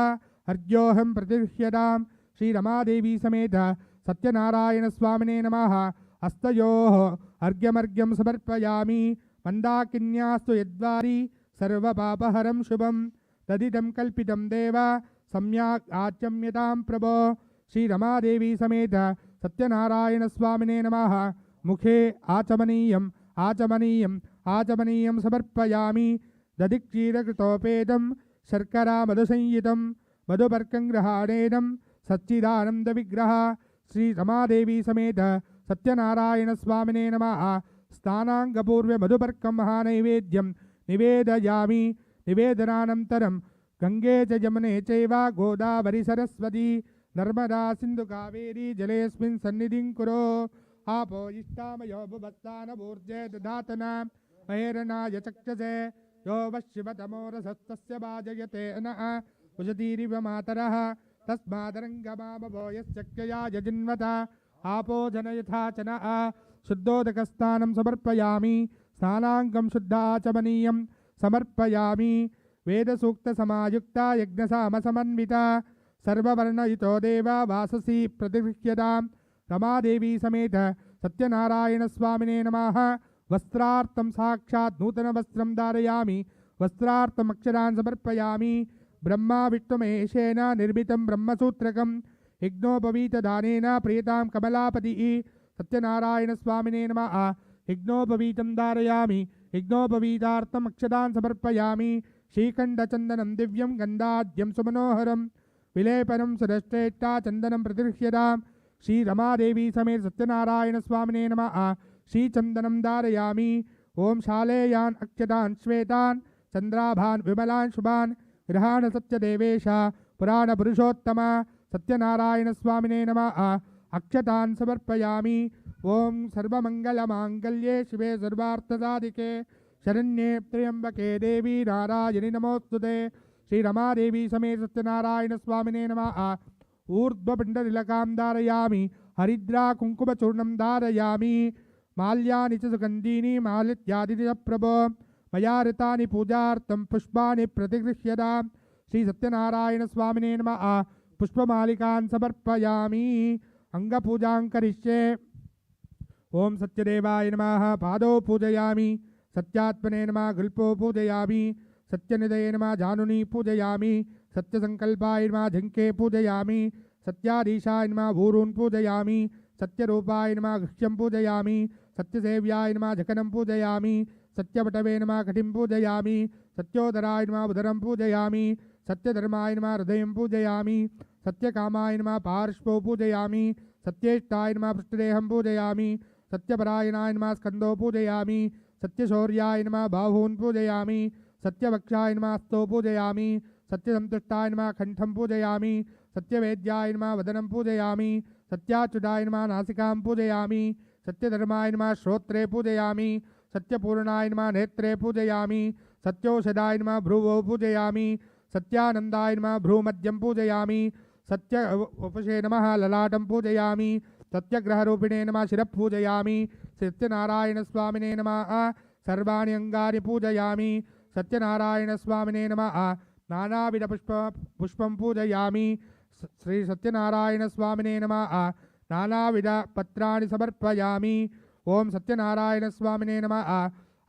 अर्घ्योऽहं प्रतिगृह्यतां श्री रमादेवी समेत सत्यनारायण स्वामिने नमः हस्तयोः अर्घ्यमर्घ्यं समर्पयामि मन्दाकिन्यास्तु यद्वारी सर्वपापहरं शुभं तदिदं कल्पितं देव सम्यक् आचम्यतां प्रभो श्री रमादेवी समेत सत्यनारायण स्वामिने नमः मुखे आचमनीयम् आचमनीयम् आचमनीयं समर्पयामि दधिक्षीरकृतोपेदं शर्करा मधुसंयुतं मधुपर्कं ग्रहाणेनं सच्चिदानन्दविग्रह श्री रमादेवी समेत सत्यनारायण स्वामिने नमः। स्नानाङ्गपूर्वे मधुपर्कं महानैवेद्यं निवेदयामि। निवेदनानन्तरं गंगे च यमुने चैव गोदावरी सरस्वती नर्मदा सिन्धु कावेरी जलेऽस्मिन् सन्निधिं कुरु। आपो इष्टामयो भुवस्तानभूर्जे दधातना महेरणाय चक्षसे यो वशिवतमोरसस्तस्य वाजयते नः उजतीरिव मातरः तस्मादरङ्गमामभो यश्चक्यया यजिन्वता आपो जनयथा च नः। शुद्धोदकस्नानं समर्पयामि। स्नानाङ्गं शुद्धाचमनीयं समर्पयामि। वेदसूक्तसमायुक्ता यज्ञसामसमन्विता सर्ववर्णयुतो देवा वाससी प्रतिगृह्यतां। रमादेवी समेत सत्यनारायणस्वामिने नमः। वस्त्रार्थं साक्षात् नूतनवस्त्रं धारयामि। वस्त्रार्थमक्षरान् समर्पयामि। ब्रह्मा विष्णुमहेशेन निर्मितं ब्रह्मसूत्रकं यज्ञोपवीतदानेन प्रियतां कमलापतिः सत्यनारायणस्वामिने नमः। यज्ञोपवीतं धारयामि। यज्ञोपवीतार्थम् अक्षतान् समर्पयामि। श्रीखण्डचन्दनं दिव्यं गन्धाद्यं सुमनोहरं विलेपनं सुरश्रेष्ठा चन्दनं प्रतिगृह्यतां। श्रीरमादेवी समेत सत्यनारायणस्वामिने नमः। श्रीचन्दनं धारयामि। ओं शालेयान् अक्षतान् श्वेतान् चन्द्राभान् विमलान् शुभान् गृहाण सत्यदेवेश पुराणपुरुषोत्तम सत्यनारायणस्वामिने नमः। अक्षतान् समर्पयामि। ओं सर्वमङ्गलमाङ्गल्ये शिवे सर्वार्थसाधिके शरण्ये त्र्यम्बके देवी नारायणि नमोस्तुते। श्रीरमादेवी समेत सत्यनारायणस्वामिने नमः। ऊर्ध्वपिण्डतिलकां धारयामि। हरिद्रा कुङ्कुमचूर्णं धारयामि। माल्यानि च सुगन्धीनि मालित्यादिनि च प्रभो मया ऋतानि पूजार्थं पुष्पाणि प्रतिगृह्यतां। श्रीसत्यनारायणस्वामिने नमः। पुष्पमालिकान् समर्पयामि। अङ्गपूजां करिष्ये। ओं सत्यदेवाय नमः। पादौ पूजयामि। सत्यात्मने नमः। गुल्पो पूजयामि। सत्यनिधये नमः। जानुनी पूजयामि। सत्यसङ्कल्पाय नमः। झङ्के पूजयामि। सत्याधीशाय नमः। भूरून् पूजयामि। सत्यरूपाय नमः। गृह्यं पूजयामि। सत्यसेव्याय नमः। झकनं पूजयामि। सत्यपटवे नमः। कटिं पूजयामि। सत्योदराय नमः। उदरं पूजयामि। सत्यधर्माय नमः। हृदयं पूजयामि। सत्यकामाय नमः। पार्श्वौ पूजयामि। सत्येष्टाय नमः। पृष्ठदेहं पूजयामि। सत्यपरायणाय नमः। स्कन्दो पूजयामि। सत्यशौर्याय नमः। बाहून् पूजयामि। सत्यवक्षाय नमः। हस्तौ पूजयामि। सत्यसन्तुष्टाय नमः। कण्ठं पूजयामि। सत्यवेद्याय नमः। वदनं पूजयामि। सत्याच्युताय नमः। नासिकां पूजयामि। सत्यधर्माय नमः। श्रोत्रे पूजयामि। सत्यपूर्णाय नमः। नेत्रे पूजयामि। सत्यौषधाय नमः। भ्रुवौ पूजयामि। सत्यानन्दाय नमः। भ्रूमध्यं पूजयामि। सत्य उपशे नमः। ललाटं पूजयामि। सत्यग्रहरूपिणे नमः। शिरः पूजयामि। सत्यनारायणस्वामिने नमः। सर्वाणि अङ्गानि पूजयामि। सत्यनारायणस्वामिने नमः। नानाविधपुष्पं पूजयामि। श्री सत्यनारायणस्वामिने नमः। नानाविधपत्राणि समर्पयामि। ओं सत्यनारायणस्वामिने नमः।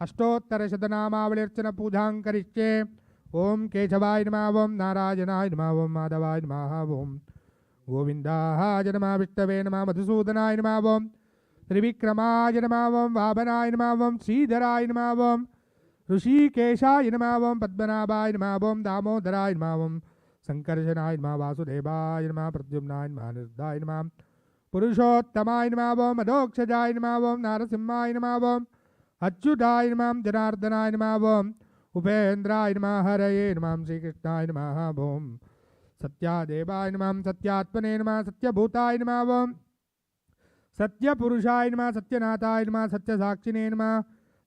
अष्टोत्तरशतनामावलिर्चन पूजां करिष्ये। ओं केशवाय नमः। ओं नारायणाय नमः। ओं माधवाय नमः। ओं गोविन्दाय नमः। विष्णवे नमः। मधुसूदनाय नमः। ओं त्रिविक्रमाय नमः। ओं वामनाय नमः। ओं श्रीधराय नमः। ओं ऋषिकेशाय नमः। ओं पद्मनाभाय नमः। ओं दामोदराय नमः। ओं संकर्षणाय नमः। वासुदेवाय नमः। प्रद्युम्नाय नमः। निरुद्धाय नमः। पुरुषोत्तमाय नमः। ओं मधोक्षजाय नमः। ओं नारसिंहाय नमः। ओं अच्युताय नमः। जनार्दनाय नमः। ओं उपेन्द्राय नमः। हरये नमः। श्रीकृष्णाय नमः। ओं सत्यादेवाय नमः। सत्यात्मने नमः। सत्यभूताय नमः। ओं सत्यपुरुषाय नमः। सत्यनाथाय नमः। सत्यसाक्षिणे नमः।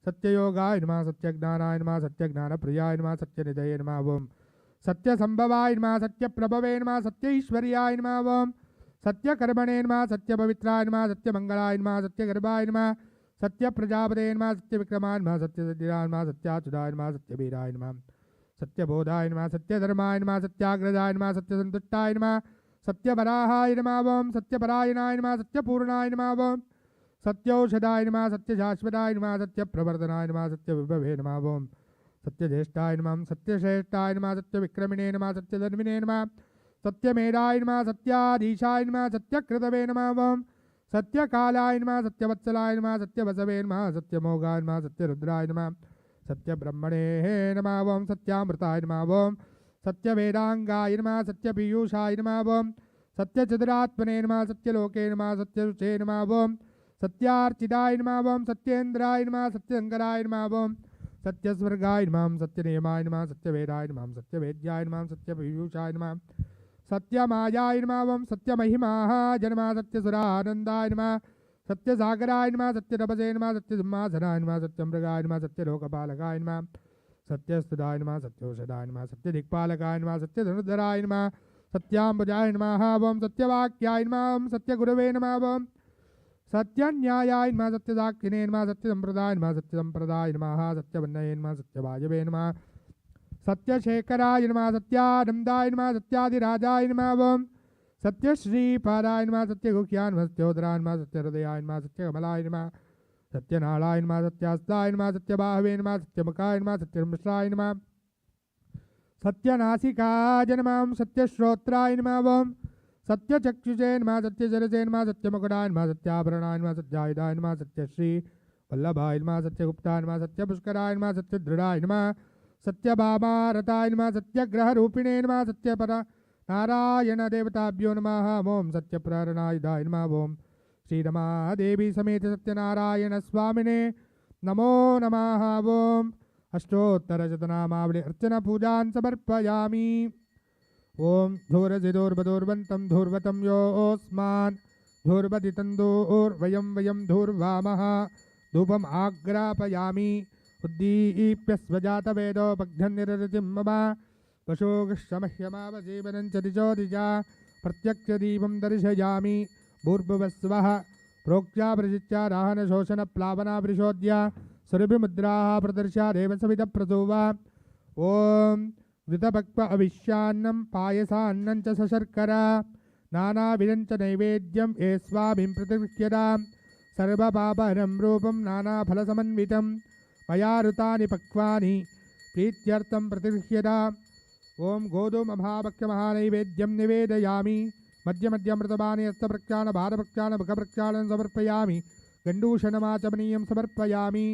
सत्ययोगाय नमः। सत्यज्ञानाय नमः। सत्यज्ञानप्रियाय नमः। सत्यनिधये नमः। ओं सत्यसंभवाय नमः। सत्यप्रभवे नमः। सत्यैश्वर्याय नमः। ओं सत्यकर्मणे नमः। सत्यपवित्राय नमः। सत्यमङ्गलाय नमः। सत्यगर्भाय नमः। सत्यप्रजापते नमः। सत्यविक्रमाय नमः। सत्यसिद्धिराय नमः। सत्याच्युताय नमः। सत्यवीराय नमः। सत्यबोधाय नमः। सत्यधर्माय नमः। सत्याग्रजाय नमः। सत्यसन्तुष्टाय नमः। सत्यवराहाय नमः। ओं सत्यपरायणाय नमः। सत्यपूर्णाय नमः। ओं सत्यौषधाय नमः। सत्यशाश्वताय नमः। सत्यप्रवर्धनाय नमः। सत्यविभवे नमः। ओं सत्यज्येष्ठाय नमः। सत्यश्रेष्ठाय नमः। सत्यविक्रमिणे नमः। सत्यधर्मिणे नमः। सत्यमेधाय नमः। सत्याधीशाय नमः। सत्यकृतवे नमः। ओं सत्यकालाय नमः। सत्यवत्सलाय नमः। सत्यवसवे नमः। सत्यमोगाय नमः। सत्यरुद्राय नमः। सत्यब्रह्मणे नमः। ओं सत्यामृताय नमः। ओं सत्यवेदांगाय नमः। सत्यपीयूषाय नमः। ओं सत्यचतुरात्मने नमः सत्यलोके नमः सत्यरुचे नमः ओम सत्यार्चिताय नमः ओम सत्येन्द्राय नमः सत्यशंकराय नमः ओम सत्यस्वर्गाय नमः सत्यनियमाय नमः सत्यवेदाय नमः सत्यवेद्याय नमः सत्यपीयूषाय नमः सत्यमायाय नमः ओम सत्यमहिमाः जन्मः सत्यसुरानन्दाय नमः सत्यसागराय नमः सत्यतपसे नमः सत्यसिंहासनाय नमः सत्यमृगाय नमः सत्यलोकपालकाय नमः सत्यस्तुदाय नमः सत्योषधाय नमः सत्यदिक्पालकाय नमः सत्यधनुर्धराय नमः सत्याम्बुजाय नमः ओम सत्यवाक्याय नमः ओम सत्यगुरवे नमः ओम सत्यन्यायाय नमः सत्यसाक्षिणे नमः सत्यसम्प्रदाय नमः सत्यसम्प्रदाय नमः सत्यवन्नये नमः सत्यवायवे नमः सत्यशेखराय नमः सत्यानन्दाय नमः सत्यादिराजाय नमः ओम सत्यश्रीपादाय नमः सत्यगुह्याय नमः सत्योदराय नमः सत्यहृदयाय नमः सत्यकमलाय नमः सत्यनालाय नमः सत्यास्ताय नमः सत्यबाहवे नमः सत्यमुखाय नमः सत्यमिश्राय नमः सत्यनासिकाय नमः सत्यश्रोत्राय नमः ओम सत्यचक्षुषे नमः सत्यजरसे नमः सत्यमुकुटाय नमः सत्याभरणाय नमः सत्यायुधाय नमः सत्यश्री वल्लभाय नमः सत्यगुप्ताय नमः सत्यपुष्कराय नमः सत्यदृढाय नमः सत्यभामारताय नमः सत्यग्रहरूपिणे नमः सत्यपर नारायण देवताभ्यो नमः ओम सत्यप्रहरणायुधाय नमः ओम श्रीरमादेवी समेत सत्यनारायण स्वामिने नमो नमः ओम अष्टोत्तरशतनामावली अर्चना पूजान् समर्पयामि ओम धूरजिदोर्वदोर्वन्तं धूर्वतं योऽस्मान् धूर्वदितं दोर्वयं वयं धूर्वामः धूपम् आग्रापयामि उद्दीप्य स्वजातवेदो भग्धन्निरतिं मम पशोगश्रमह्यमावजीवनं च दिशो दिशा प्रत्यक्षदीपं दर्शयामि भूर्भुवस्वः प्रोक्त्या प्रजित्या राहनशोषणप्लावनावृषोद्य सुरभिमुद्राः प्रदर्श्या देवसविदप्रसोवा ओम घृतभक्व अविश्यान्नं पायसान्नं च सशर्करा नानाविधं च नैवेद्यं ये स्वामिं प्रतिगृह्यतां सर्वपापहरं रूपं नानाफलसमन्वितं मया ऋतानि पक्वानि प्रीत्यर्थं प्रतिगृह्यताम् ओम गोधूमभाभक्ष्यमहानैवेद्यं निवेदयामि मध्यमध्यमृतपानि हस्तप्रक्षालनभारप्रक्षालनमुखप्रक्षालनं समर्पयामि गण्डूषणमाचमनीयं समर्पयामि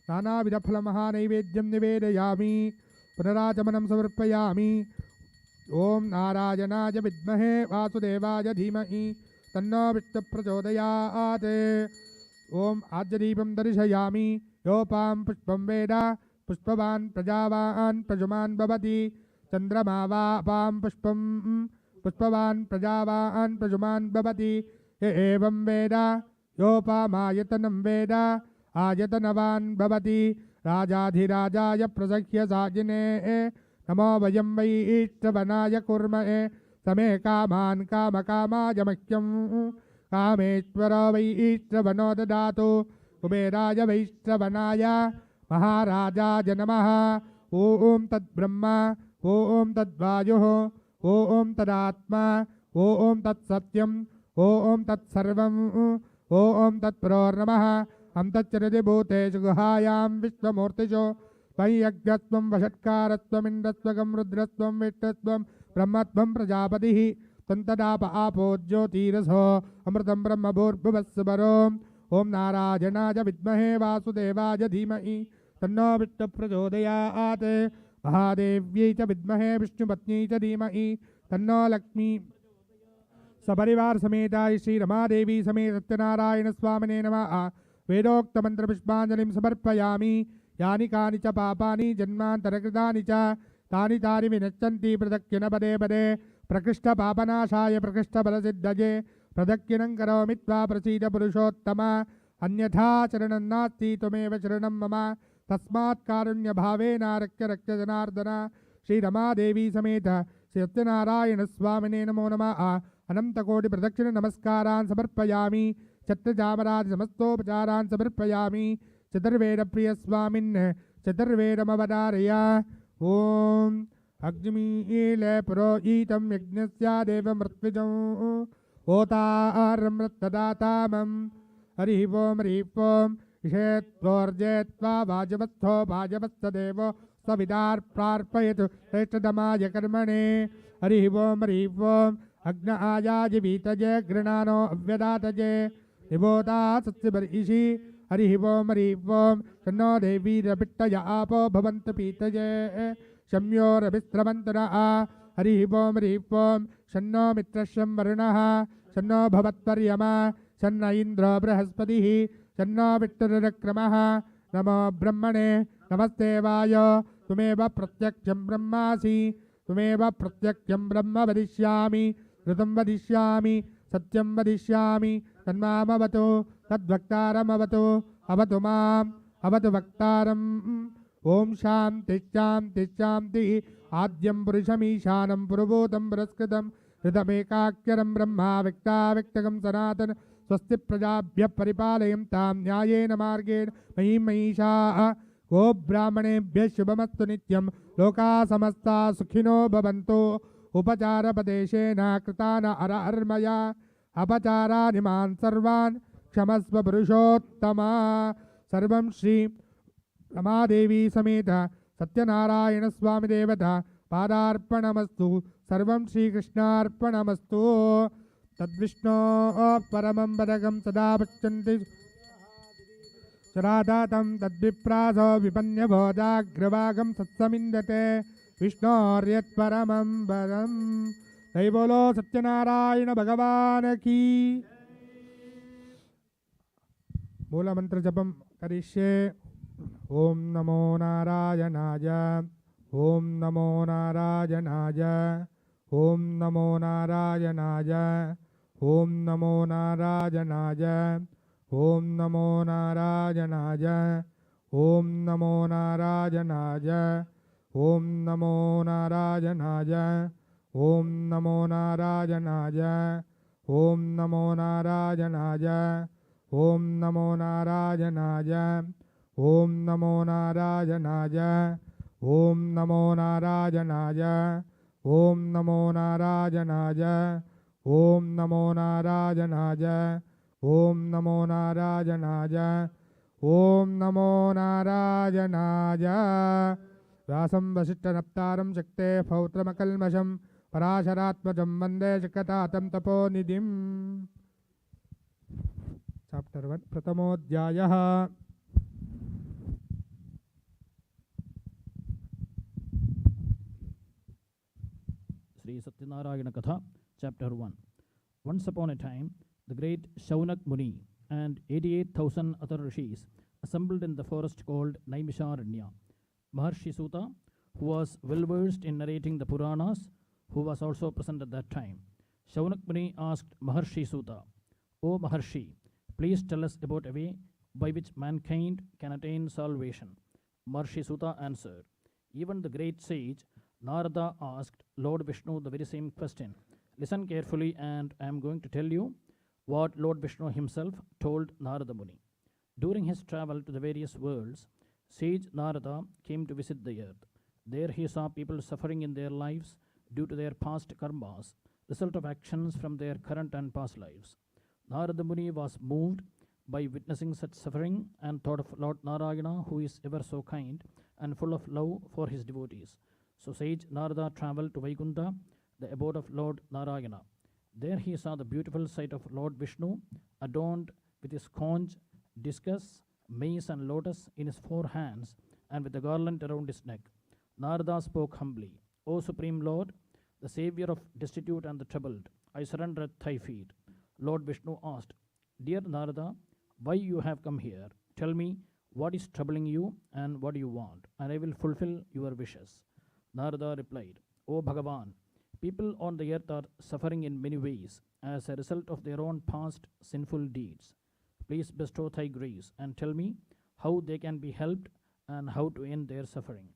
नानाविधफलमहानैवेद्यं निवेदयामि पुनराचमनं समर्पयामि ओम नारायणाय विद्महे वासुदेवाय धीमहि तन्नो विष्णुप्रचोदयात् ओम आज्यदीपं दर्शयामि योपां पुष्पं वेद पुष्पवान् प्रजावान् प्रजुमान् भवति चन्द्रमा वापां पुष्पं पुष्पवान् प्रजावान् प्रजुमान् भवति य एवं वेद योपामायतनं वेद आयतनवान् भवति राजाधिराजाय प्रसह्य साजिने नमो वयं वै ईष्टवनाय कुर्महे समे कामान् कामकामाय मह्यं कामेश्वरो वै ईष्टवनो ददातु कुबेराय वैष्टवनाय महाराजाय नमः ओम तद्ब्रह्मा ओम तद्वायुः ओम तदात्मा ओम तत्सत्यम् ओम तत्सर्वम् ओम तत्प्रोर्नमः हम तच्चरति भूतेषु गुहायां विश्वमूर्तिषु त्वय्यज्ञस्त्वं वषट्कारस्त्वमिन्द्रस्त्वगं रुद्रस्त्वं विष्णुस्त्वं ब्रह्मत्वं प्रजापतिः त्वं तदाप आपो ज्योतिरसो अमृतं ब्रह्म भूर्भुवस्सुवरोम् ओम नारायणाय विद्महे वासुदेवाय धीमहि तन्नो विष्णुप्रचोदयात् महादेव्यै च विद्महे विष्णुपत्न्यै च धीमहि तन्नो लक्ष्मी सपरिवार समेताय श्री रमादेवी समेत सत्यनारायण स्वामिने नमः वेदोक्तमन्त्रपुष्पाञ्जलिं समर्पयामि यानि कानि च पापानि जन्मान्तरकृतानि च तानि तानि विनश्यन्ति प्रदक्षिण पदे पदे प्रकृष्टपापनाशाय प्रकृष्टफलसिद्धये प्रदक्षिणं करोमि त्वा प्रसीद पुरुषोत्तम अन्यथा शरणं नास्ति त्वमेव शरणं मम तस्मात् कारुण्यभावेन रक्ष रक्ष जनार्दन श्रीरमादेवी समेत श्री सत्यनारायण स्वामिने नमो नमः अनन्तकोटिप्रदक्षिण नमस्कारान् समर्पयामि छत्रचामरादि समस्तोपचारान् समर्पयामि चतुर्वेदप्रियस्वामिन् चतुर्वेदमवतारय ओम अग्निमीले पुरोहितं यज्ञस्य देवमृत्विजं होतारमृतदातामं हरिः ओम इषेत्वोर्जेत्वा वाजवस्थो वाजवस्थदेवो सविदार्प्रार्पयतु श्रेष्ठतमाय कर्मणे हरिः ओम अग्न आयाजिवीतजे गृणानो अव्यदातजे निबोधा सत्सिबर्हिषि हरिः ओम शन्नो देवीरपिट्टय आपो भवन्तु पीतजे शम्योरभिस्रवन्तु नः हरिः ओं शन्नो मित्रश्यं वरुणः शन्नो भवत्पर्यमा शन्न इन्द्रो बृहस्पतिः शन्नो विष्णुरुक्रमः नमो ब्रह्मणे नमस्ते वायो त्वमेव प्रत्यक्षं ब्रह्मासि त्वमेव प्रत्यक्षं ब्रह्म वदिष्यामि ऋतं वदिष्यामि सत्यं वदिष्यामि तन्मामवतु तद्वक्तारमवतु अवतु माम् अवतु वक्तारम् ओम शांति शांति शांति आद्यं पुरुषमीशानं पुरुभूतं पुरस्कृतं हृतमेकाक्षरं ब्रह्मा व्यक्ताव्यक्तकं सनातन स्वस्ति प्रजाभ्यः परिपालयन्तां न्यायेन मार्गेण महीं महिषाः गो ब्राह्मणेभ्यः शुभमस्तु नित्यं लोकाः समस्ताः सुखिनो भवन्तु उपचारपदेशेन कृतान अरहर्मया अपचाराणि मान् सर्वान् क्षमस्व पुरुषोत्तमा सर्वं श्री रमादेवी समेत सत्यनारायण स्वामी देवता पादार्पणमस्तु सर्वं श्रीकृष्णार्पणमस्तु तद्विष्णो परमं पदकं सदा पश्यन्ति सदातं तद्विप्रासो विपन्यभोजाग्रभागं सत्समिन्दते विष्णोर्यत्परमं पदं जय बोलो सत्यनारायण भगवान की मूलमंत्र जपं करिष्ये ओम नमो नारायणाय ओम नमो नारायणाय ओम नमो नारायणाय ओम नमो नारायणाय ओम नमो नारायणाय ओम नमो नारायणाय ओम नमो नारायणाय ओम नमो नारायणाय ओम नमो नारायणाय ओम नमो नारायणाय ओम नमो नारायणाय ओम नमो नारायणाय ओम नमो नारायणाय ओम नमो नारायणाय ओम नमो नारायणाय ओम नमो नारायणाय व्यासं वसिष्ठनप्तारं शक्ते पौत्रमकल्मषं पराशरात्मजं वन्दे शकटातं तपोनिधिम् chapter 1 प्रथमोऽध्यायः Šri Satyanarāyana Katha, Chapter 1. Once upon a time, the great Shaunak Muni and 88,000 other rishis assembled in the forest called Naimisharanya. Maharshi Suta, who was well versed in narrating the Puranas, who was also present at that time. Shaunak Muni asked Maharshi Suta, O Maharshi, please tell us about a way by which mankind can attain salvation. Maharshi Suta answered, even the great sage Narada asked Lord Vishnu the very same question. Listen carefully and I am going to tell you what Lord Vishnu himself told Narada Muni. During his travel to the various worlds, sage Narada came to visit the earth. There he saw people suffering in their lives due to their past karmas, result of actions from their current and past lives. Narada Muni was moved by witnessing such suffering and thought of Lord Narayana, who is ever so kind and full of love for his devotees. So sage Narada travelled to Vaikunta, the abode of Lord Narayana. There he saw the beautiful sight of Lord Vishnu, adorned with his conch, discus, mace and lotus in his 4 hands, and with a garland around his neck. Narada spoke humbly, O Supreme Lord, the Saviour of destitute and the troubled, I surrender at thy feet. Lord Vishnu asked, Dear Narada, why you have come here? Tell me, what is troubling you and what do you want, and I will fulfill your wishes. Narada replied, O Bhagavan, people on the earth are suffering in many ways as a result of their own past sinful deeds. Please bestow thy grace and tell me how they can be helped and how to end their suffering.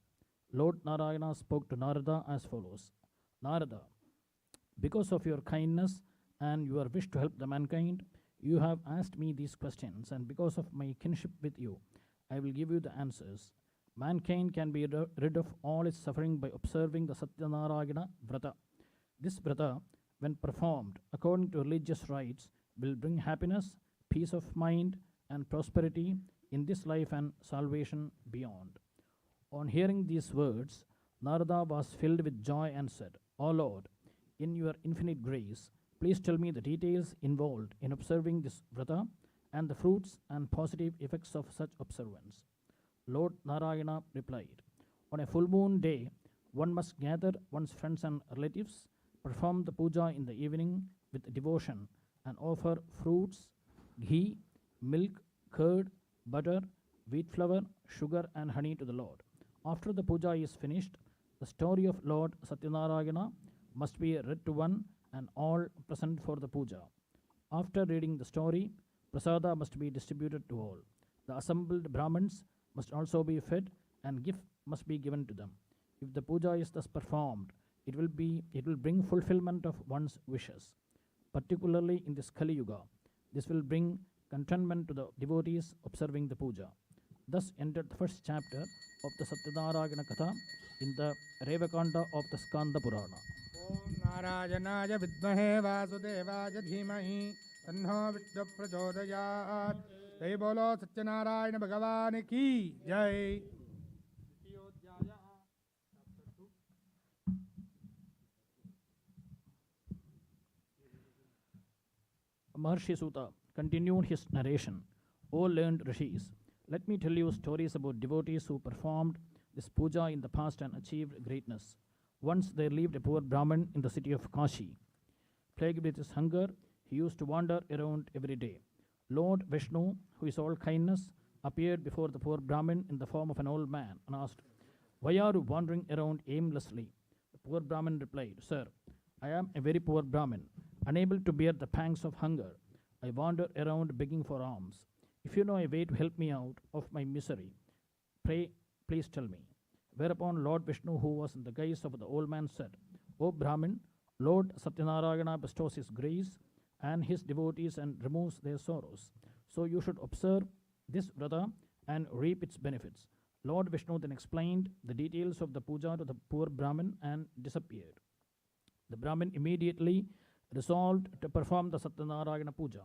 Lord Narayana spoke to Narada as follows. Narada, because of your kindness and your wish to help the mankind, you have asked me these questions, and because of my kinship with you, I will give you the answers. Mankind can be rid of all its suffering by observing the Satyanarayana Vrata. This Vrata, when performed according to religious rites, will bring happiness, peace of mind, and prosperity in this life and salvation beyond. On hearing these words, Narada was filled with joy and said, O Lord, in your infinite grace, please tell me the details involved in observing this Vrata and the fruits and positive effects of such observance. Lord Narayana replied, On a full moon day, One must gather one's friends and relatives, perform the puja in the evening with devotion, and offer fruits, ghee, milk, curd, butter, wheat flour, sugar, and honey to the Lord. After the puja is finished, the story of Lord Satyanarayana must be read to one and all present for the puja. After reading the story, prasada must be distributed to all. The assembled Brahmins must also be fed and gift must be given to them. If the puja is thus performed, it will bring fulfillment of one's wishes. Particularly in this Kali Yuga, this will bring contentment to the devotees observing the puja. Thus ended the first chapter of the Satyanarayana Katha in the Revakanda of the Skanda Purana. ॐ नारायणाय विद्महे वासुदेवाय धीमहि तन्नो विष्णुः प्रचोदयात्। जय बोलो सत्यनारायण भगवान की जय। Maharshi Sutta continued his narration. O learned rishis, let me tell you stories about devotees who performed this puja in the past and achieved greatness. Once there lived a poor Brahmin in the city of Kashi. Plagued with his hunger, he used to wander around every day. Lord Vishnu, who is all kindness, appeared before the poor Brahmin in the form of an old man and asked, "Why are you wandering around aimlessly?" The poor Brahmin replied, "Sir, I am a very poor Brahmin, unable to bear the pangs of hunger. I wander around begging for alms. If you know a way to help me out of my misery, pray, please tell me." Whereupon Lord Vishnu, who was in the guise of the old man, said, "O Brahmin, Lord Satyanarayana bestows his grace and his devotees and removes their sorrows. So you should observe this vrata and reap its benefits." Lord Vishnu then explained the details of the puja to the poor Brahmin and disappeared. The Brahmin immediately resolved to perform the Satyanarayana puja.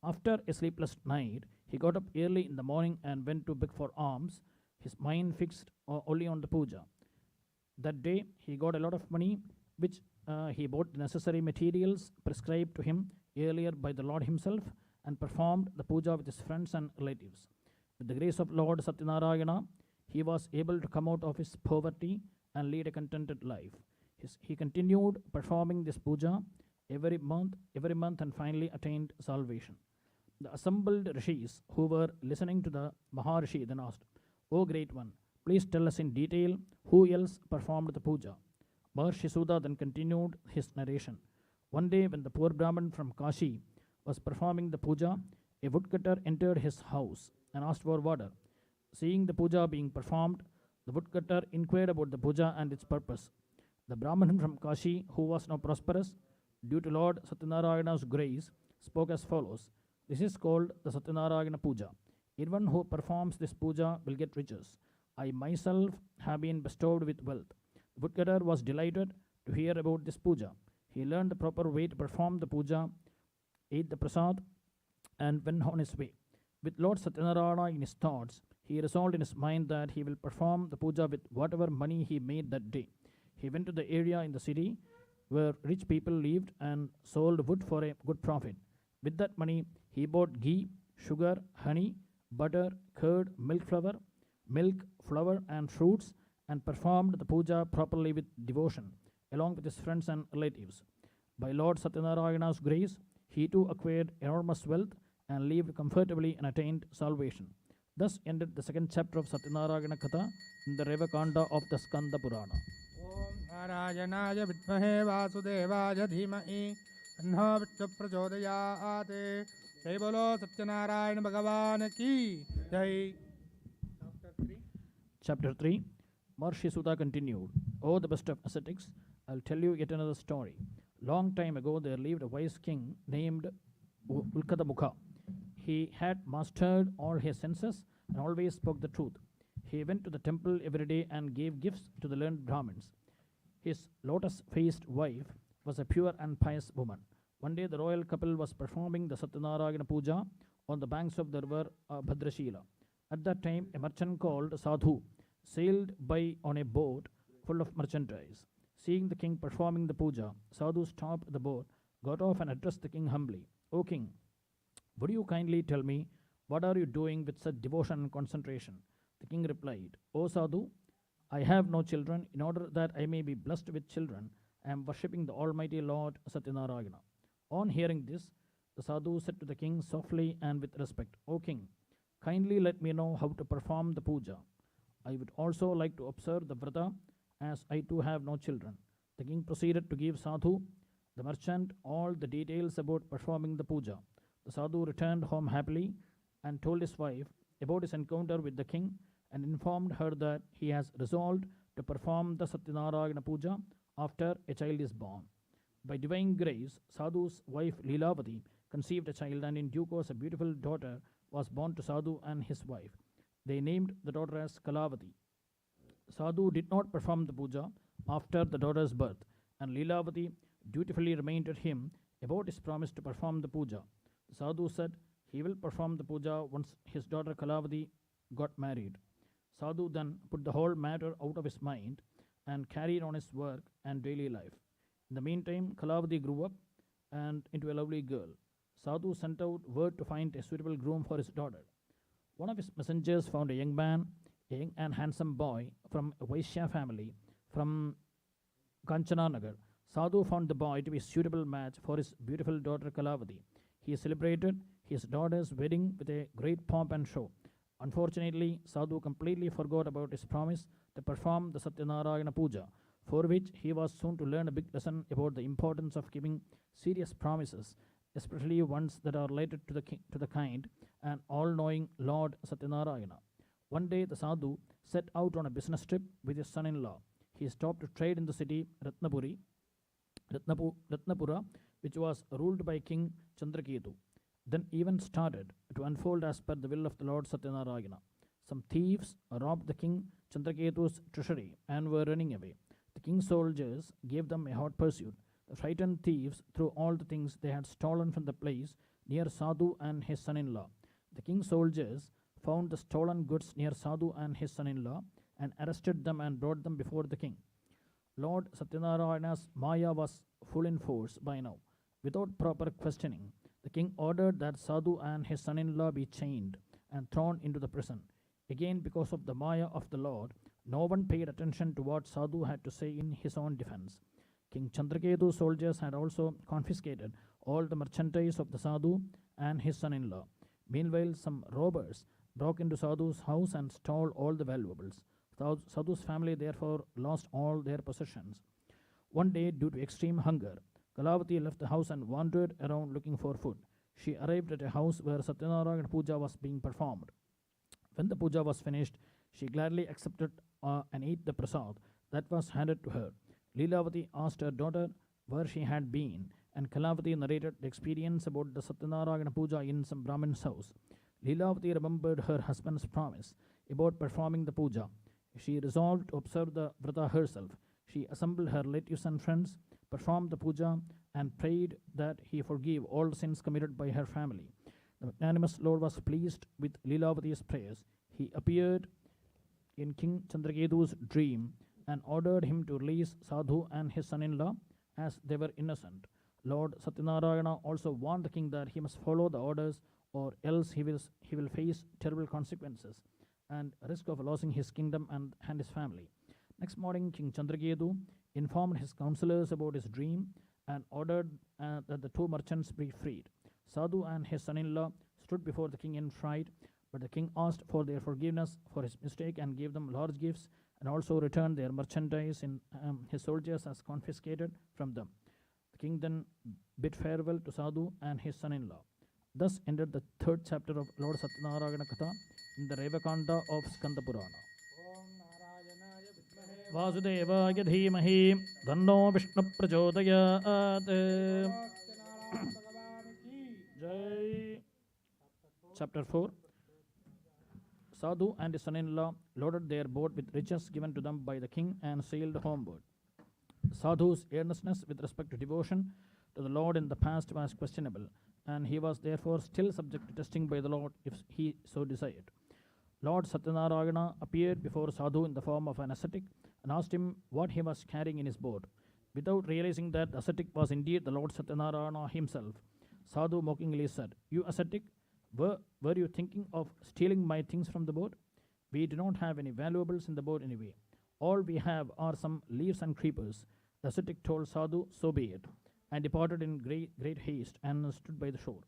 After a sleepless night, he got up early in the morning and went to beg for alms, his mind fixed only on the puja. That day, he got a lot of money, which he bought the necessary materials prescribed to him earlier by the Lord himself and performed the puja with his friends and relatives. With the grace of Lord Satyanarayana, he was able to come out of his poverty and lead a contented life. He continued performing this puja every month, and finally attained salvation. The assembled rishis who were listening to the Maharishi then asked, "O great one, please tell us in detail who else performed the puja." Maharshi Sutta then continued his narration. One day, when the poor Brahmin from Kashi was performing the puja, a woodcutter entered his house and asked for water. Seeing the puja being performed, the woodcutter inquired about the puja and its purpose. The Brahmin from Kashi, who was now prosperous due to Lord Satyanarayana's grace, spoke as follows: "This is called the Satyanarayana Pooja. Anyone who performs this puja will get riches. I myself have been bestowed with wealth." The woodcutter was delighted to hear about this puja. He learned the proper way to perform the puja, ate the prasad, and went on his way. With Lord Satyanarayana in his thoughts, he resolved in his mind that he will perform the puja with whatever money he made that day. He went to the area in the city where rich people lived and sold wood for a good profit. With that money, he bought ghee, sugar, honey, butter, curd, milk, flour, and fruits, and performed the puja properly with devotion, along with his friends and relatives. By Lord Satyanarayana's grace, he too acquired enormous wealth and lived comfortably and attained salvation. Thus ended the second chapter of Satyanarayana Katha in the Revakanda of the Skanda Purana. ॐ नारायणाय विद्महे वासुदेवाय धीमहि तन्नो विष्णुः प्रचोदयात्। जय बोलो सत्यनारायण भगवान की जय। Chapter 3. Maharshi Sutta continued. O the best of ascetics, I'll tell you yet another story. Long time ago there lived a wise king named Ulkadamukha. He had mastered all his senses and always spoke the truth. He went to the temple every day and gave gifts to the learned Brahmins. His lotus-faced wife was a pure and pious woman. One day the royal couple was performing the Satyanarayana Pooja on the banks of the river Bhadrashila. At that time, a merchant called Sadhu sailed by on a boat full of merchandise. Seeing the king performing the puja, Sadhu stopped the boat, got off and addressed the king humbly. "O king, would you kindly tell me what are you doing with such devotion and concentration?" The king replied, "O Sadhu, I have no children. In order that I may be blessed with children, I am worshipping the Almighty Lord Satyanarayana. On hearing this, the sadhu said to the king softly and with respect, O king, kindly let me know how to perform the puja. I would also like to observe the vrata, as I too have no children. The king proceeded to give sadhu, the merchant, all the details about performing the puja. The sadhu returned home happily and told his wife about his encounter with the king and informed her that he has resolved to perform the Satyanarayana Pooja after a child is born. By divine grace, Sadhu's wife Leelavati conceived a child, and in due course a beautiful daughter was born to Sadhu and his wife. They named the daughter as Kalavati. Sadhu did not perform the puja after the daughter's birth, and Leelavati dutifully reminded him about his promise to perform the puja. The Sadhu said he will perform the puja once his daughter Kalavati got married. Sadhu then put the whole matter out of his mind and carried on his work and daily life. In the meantime, Kalavati grew up and into a lovely girl. Sadhu sent out word to find a suitable groom for his daughter. One of his messengers found a young man, a young and handsome boy from a Vaishya family from Kanchananagar. Sadhu found the boy to be a suitable match for his beautiful daughter Kalavati. He celebrated his daughter's wedding with a great pomp and show. Unfortunately, Sadhu completely forgot about his promise to perform the Satyanarayana Pooja, for which he was soon to learn a big lesson about the importance of keeping serious promises, especially ones that are related to the kind and all-knowing Lord Satyanarayana. One day, the sadhu set out on a business trip with his son-in-law. He stopped to trade in the city Ratnapura, which was ruled by King Chandraketu. Then events started to unfold as per the will of the Lord Satyanarayana. Some thieves robbed the king Chandraketu's treasury and were running away. The king's soldiers gave them a hot pursuit. The frightened thieves threw all the things they had stolen from the place near Sadhu and his son-in-law. The king's soldiers found the stolen goods near Sadhu and his son-in-law and arrested them and brought them before the king. Lord Satyanarayana's Maya was full in force by now. Without proper questioning, the king ordered that Sadhu and his son-in-law be chained and thrown into the prison. Again, because of the Maya of the Lord, no one paid attention to what Sadhu had to say in his own defense. King Chandraketu's soldiers had also confiscated all the merchandise of the Sadhu and his son-in-law. Meanwhile, some robbers broke into Sadhu's house and stole all the valuables. Sadhu's family therefore lost all their possessions. One day, due to extreme hunger, Kalavati left the house and wandered around looking for food. She arrived at a house where Satyanarayana Pooja was being performed. When the puja was finished, she gladly accepted and ate the prasad that was handed to her. Leelavati asked her daughter where she had been, and Kalavati narrated the experience about the Satyanarayana Pooja in some Brahmin's house. Leelavati remembered her husband's promise about performing the puja. She resolved to observe the vrata herself. She assembled her relatives and friends, performed the puja, and prayed that he forgive all sins committed by her family. The magnanimous Lord was pleased with Leelavati's prayers. He appeared in King Chandraketu's dream and ordered him to release Sadhu and his son-in-law as they were innocent. Lord Satyanarayana also warned the king that he must follow the orders or else he will face terrible consequences and risk of losing his kingdom and his family. Next morning, King Chandraketu informed his counselors about his dream and ordered that the two merchants be freed. Sadhu and his son-in-law stood before the king in fright, but the king asked for their forgiveness for his mistake and gave them large gifts and also returned their merchandise in his soldiers as confiscated from them. The king then bid farewell to Sadhu and his son-in-law. Thus ended the third chapter of Lord Satyanarayana Katha in the Revakanda of Skanda Purana. Vasudevaya dhimahi dhanno Vishnu prachodayat. Jai. Chapter 4. Sadhu and his son-in-law loaded their boat with riches given to them by the king and sailed homeward. Sadhu's earnestness with respect to devotion to the Lord in the past was questionable, and he was therefore still subject to testing by the Lord if he so desired. Lord Satyanarayana appeared before Sadhu in the form of an ascetic and asked him what he was carrying in his boat. Without realizing that the ascetic was indeed the Lord Satyanarayana himself, Sadhu mockingly said, "You ascetic, were you thinking of stealing my things from the boat? We do not have any valuables in the boat anyway. All we have are some leaves and creepers. The ascetic told Sadhu, so be it, and departed in great haste and stood by the shore.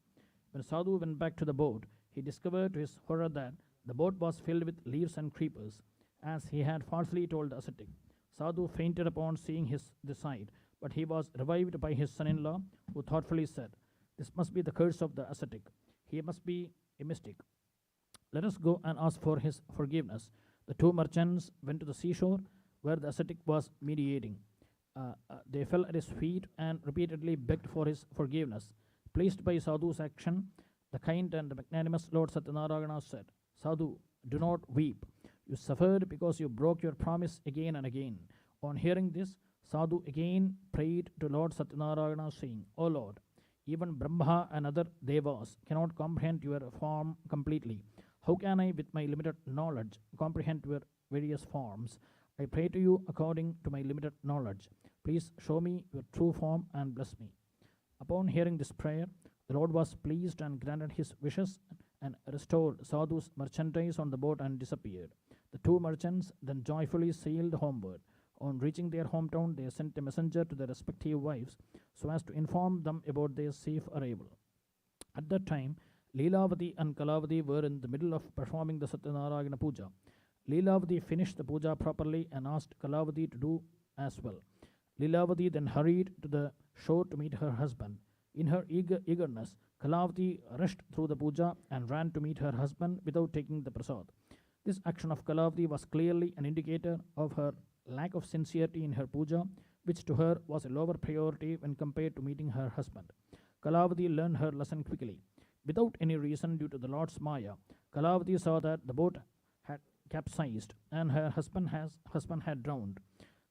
When Sadhu went back to the boat, he discovered to his horror that the boat was filled with leaves and creepers, as he had falsely told the ascetic. Sadhu fainted upon seeing the sight, but he was revived by his son-in-law, who thoughtfully said, "This must be the curse of the ascetic. He must be a mystic. Let us go and ask for his forgiveness." The two merchants went to the seashore, where the ascetic was mediating. They fell at his feet and repeatedly begged for his forgiveness. Pleased by Sadhu's action, the kind and magnanimous Lord Satyanarayana said, "Sadhu, do not weep. You suffered because you broke your promise again and again." On hearing this, Sadhu again prayed to Lord Satyanarayana, saying, "O Lord, even Brahma and other devas cannot comprehend your form completely. How can I, with my limited knowledge, comprehend your various forms? I pray to you according to my limited knowledge. Please show me your true form and bless me." Upon hearing this prayer, the Lord was pleased and granted his wishes and restored Sadhu's merchandise on the boat and disappeared. The two merchants then joyfully sailed homeward. On reaching their hometown, they sent a messenger to their respective wives so as to inform them about their safe arrival. At that time, Leelavati and Kalavati were in the middle of performing the Satyanarayana Pooja. Leelavati finished the puja properly and asked Kalavati to do as well. Leelavati then hurried to the shore to meet her husband. In her eagerness, Kalavati rushed through the puja and ran to meet her husband without taking the prasad. This action of Kalavati was clearly an indicator of her lack of sincerity in her puja, which to her was a lower priority when compared to meeting her husband. Kalavati learned her lesson quickly. Without any reason due to the Lord's Maya, Kalavati saw that the boat had capsized and her husband had drowned.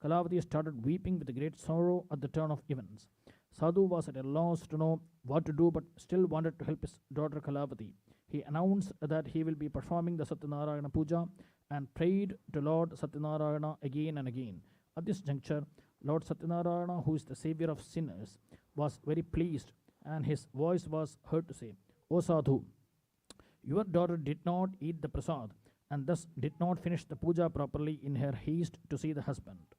Kalavati started weeping with great sorrow at the turn of events. Sadhu was at a loss to know what to do, but still wanted to help his daughter Kalavati. He announced that he will be performing the Satyanarayana Pooja and prayed to Lord Satyanarayana again and again. At this juncture, Lord Satyanarayana, who is the savior of sinners, was very pleased, and his voice was heard to say, "O Sadhu, your daughter did not eat the prasad and thus did not finish the puja properly in her haste to see the husband.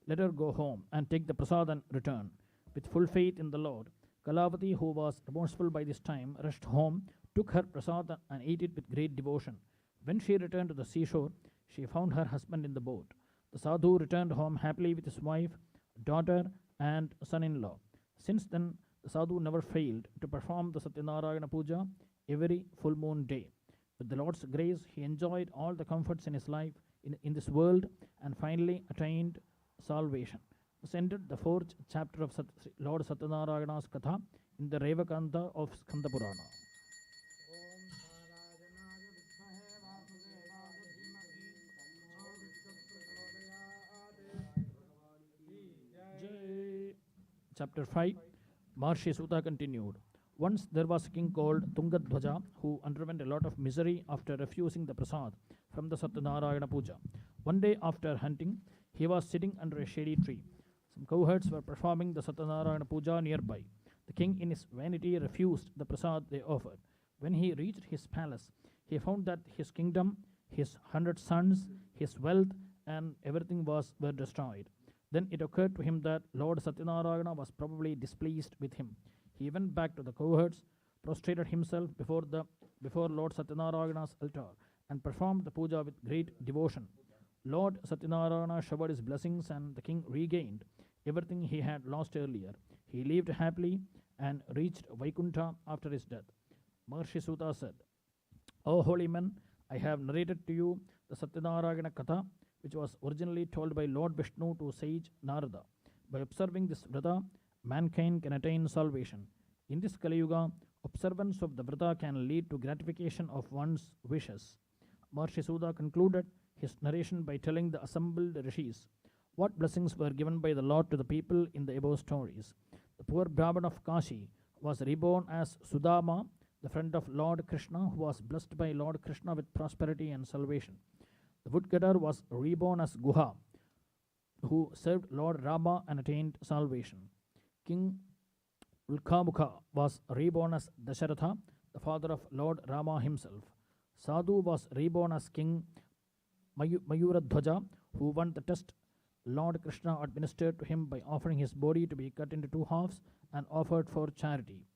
Let her go home and take the prasad and return." With full faith in the Lord, Kalavati, who was remorseful by this time, rushed home, took her prasad and ate it with great devotion. When she returned to the seashore, she found her husband in the boat. The sadhu returned home happily with his wife, daughter, and son-in-law. Since then, the sadhu never failed to perform the Satyanarayana Pooja every full moon day. With the Lord's grace, he enjoyed all the comforts in his life in this world and finally attained salvation. This ended the fourth chapter of Lord Satyanarayana's Katha in the Revakanta of Skanda Purana. Chapter 5, Maharshi Suta continued. Once there was a king called Tungadhwaja who underwent a lot of misery after refusing the prasad from the Satyanarayana Pooja. One day after hunting, he was sitting under a shady tree. Some cowherds were performing the Satyanarayana Pooja nearby. The king in his vanity refused the prasad they offered. When he reached his palace, he found that his kingdom, his 100 sons, his wealth, and everything were destroyed. Then it occurred to him that Lord Satyanarayana was probably displeased with him. He went back to the cowherds, prostrated himself before Lord Satyanarayana's altar, and performed the puja with great devotion. Lord Satyanarayana showered his blessings, and the king regained everything he had lost earlier. He lived happily and reached Vaikuntha after his death. Maharshi Suta said, "O holy men, I have narrated to you the Satyanarayana Katha, which was originally told by Lord Vishnu to sage Narada. By observing this vrata, mankind can attain salvation. In this Kali Yuga, observance of the vrata can lead to gratification of one's wishes." Maharshi Suta concluded his narration by telling the assembled rishis what blessings were given by the Lord to the people in the above stories. The poor Brahman of Kashi was reborn as Sudama, the friend of Lord Krishna, who was blessed by Lord Krishna with prosperity and salvation. The woodcutter was reborn as Guha, who served Lord Rama and attained salvation. King Ulkamukha was reborn as Dasharatha, the father of Lord Rama himself. Sadhu was reborn as King Mayuradhwaja, who won the test, Lord Krishna administered to him by offering his body to be cut into two halves and offered for charity.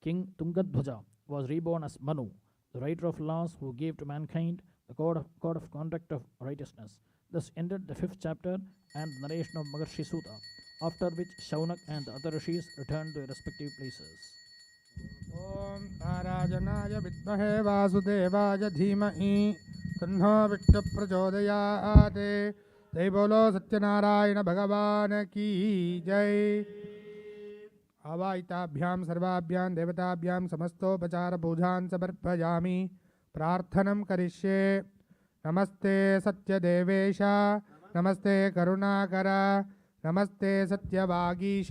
King Tungadhwaja was reborn as Manu, the writer of laws who gave to mankind the code of conduct of righteousness. Thus ended the 5th chapter and the narration of Maharshi Suta, after which Shaunak and the other rishis returned to their respective places. ॐ नारायणाय विद्महे वासुदेवाय धीमहि तन्नो विष्णुः प्रचोदयात्। जय बोलो सत्यनारायण भगवान की जय। आवाहिताभ्यां सर्वाभ्यां देवताभ्यां समस्तोपचार पूजान् समर्पयामि। प्रार्थनं करिष्ये। नमस्ते सत्यदेवेश, नमस्ते करुणाकर, नमस्ते सत्यवागीश,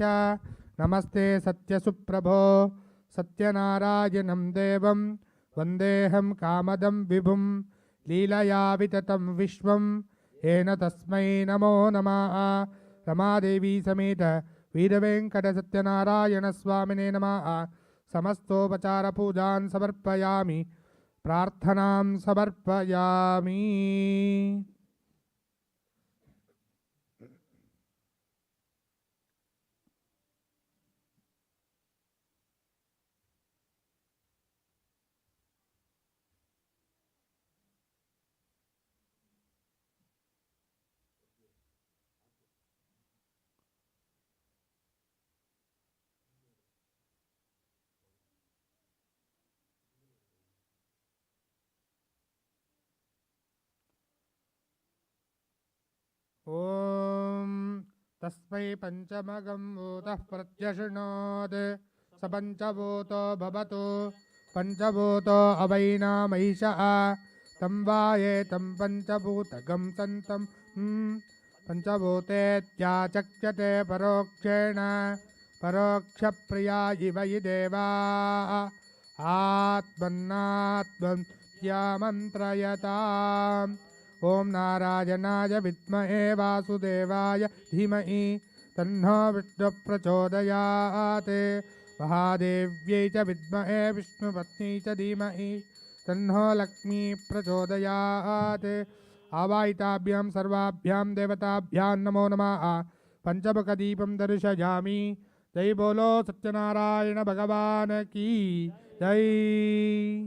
नमस्ते सत्यसुप्रभो। सत्यनारायणं देवं वन्देऽहं कामदं विभुं लीलया विततं विश्वं येन तस्मै नमो नमः। रमादेवी समेत वीरवेङ्कटसत्यनारायणस्वामिने नमः। समस्तोपचारपूजान् समर्पयामि, प्रार्थनां समर्पयामि। ॐ तस्मै पञ्चमगं भूतः प्रत्यशृणोत् स पञ्चभूतो भवतु पञ्चभूतो अवैनामैषः तं वायेतं पञ्चभूतगं सन्तं पञ्चभूतेत्याचक्ष्यते परोक्षेण परोक्षप्रिया इव हि देवाः आत्मन्नात्मन्त्यामन्त्रयताम्। ॐ नारायणाय विद्महे वासुदेवाय धीमहि तन्नो विष्णुः प्रचोदयात्। महादेव्यै च विद्महे विष्णुपत्न्यै च धीमहि तन्नो लक्ष्मी प्रचोदयात्। आवाहिताभ्यां सर्वाभ्यां देवताभ्यां नमो नमः। पंचमुखदीपं दर्शयामि। जय बोलो सत्यनारायण भगवान की जय।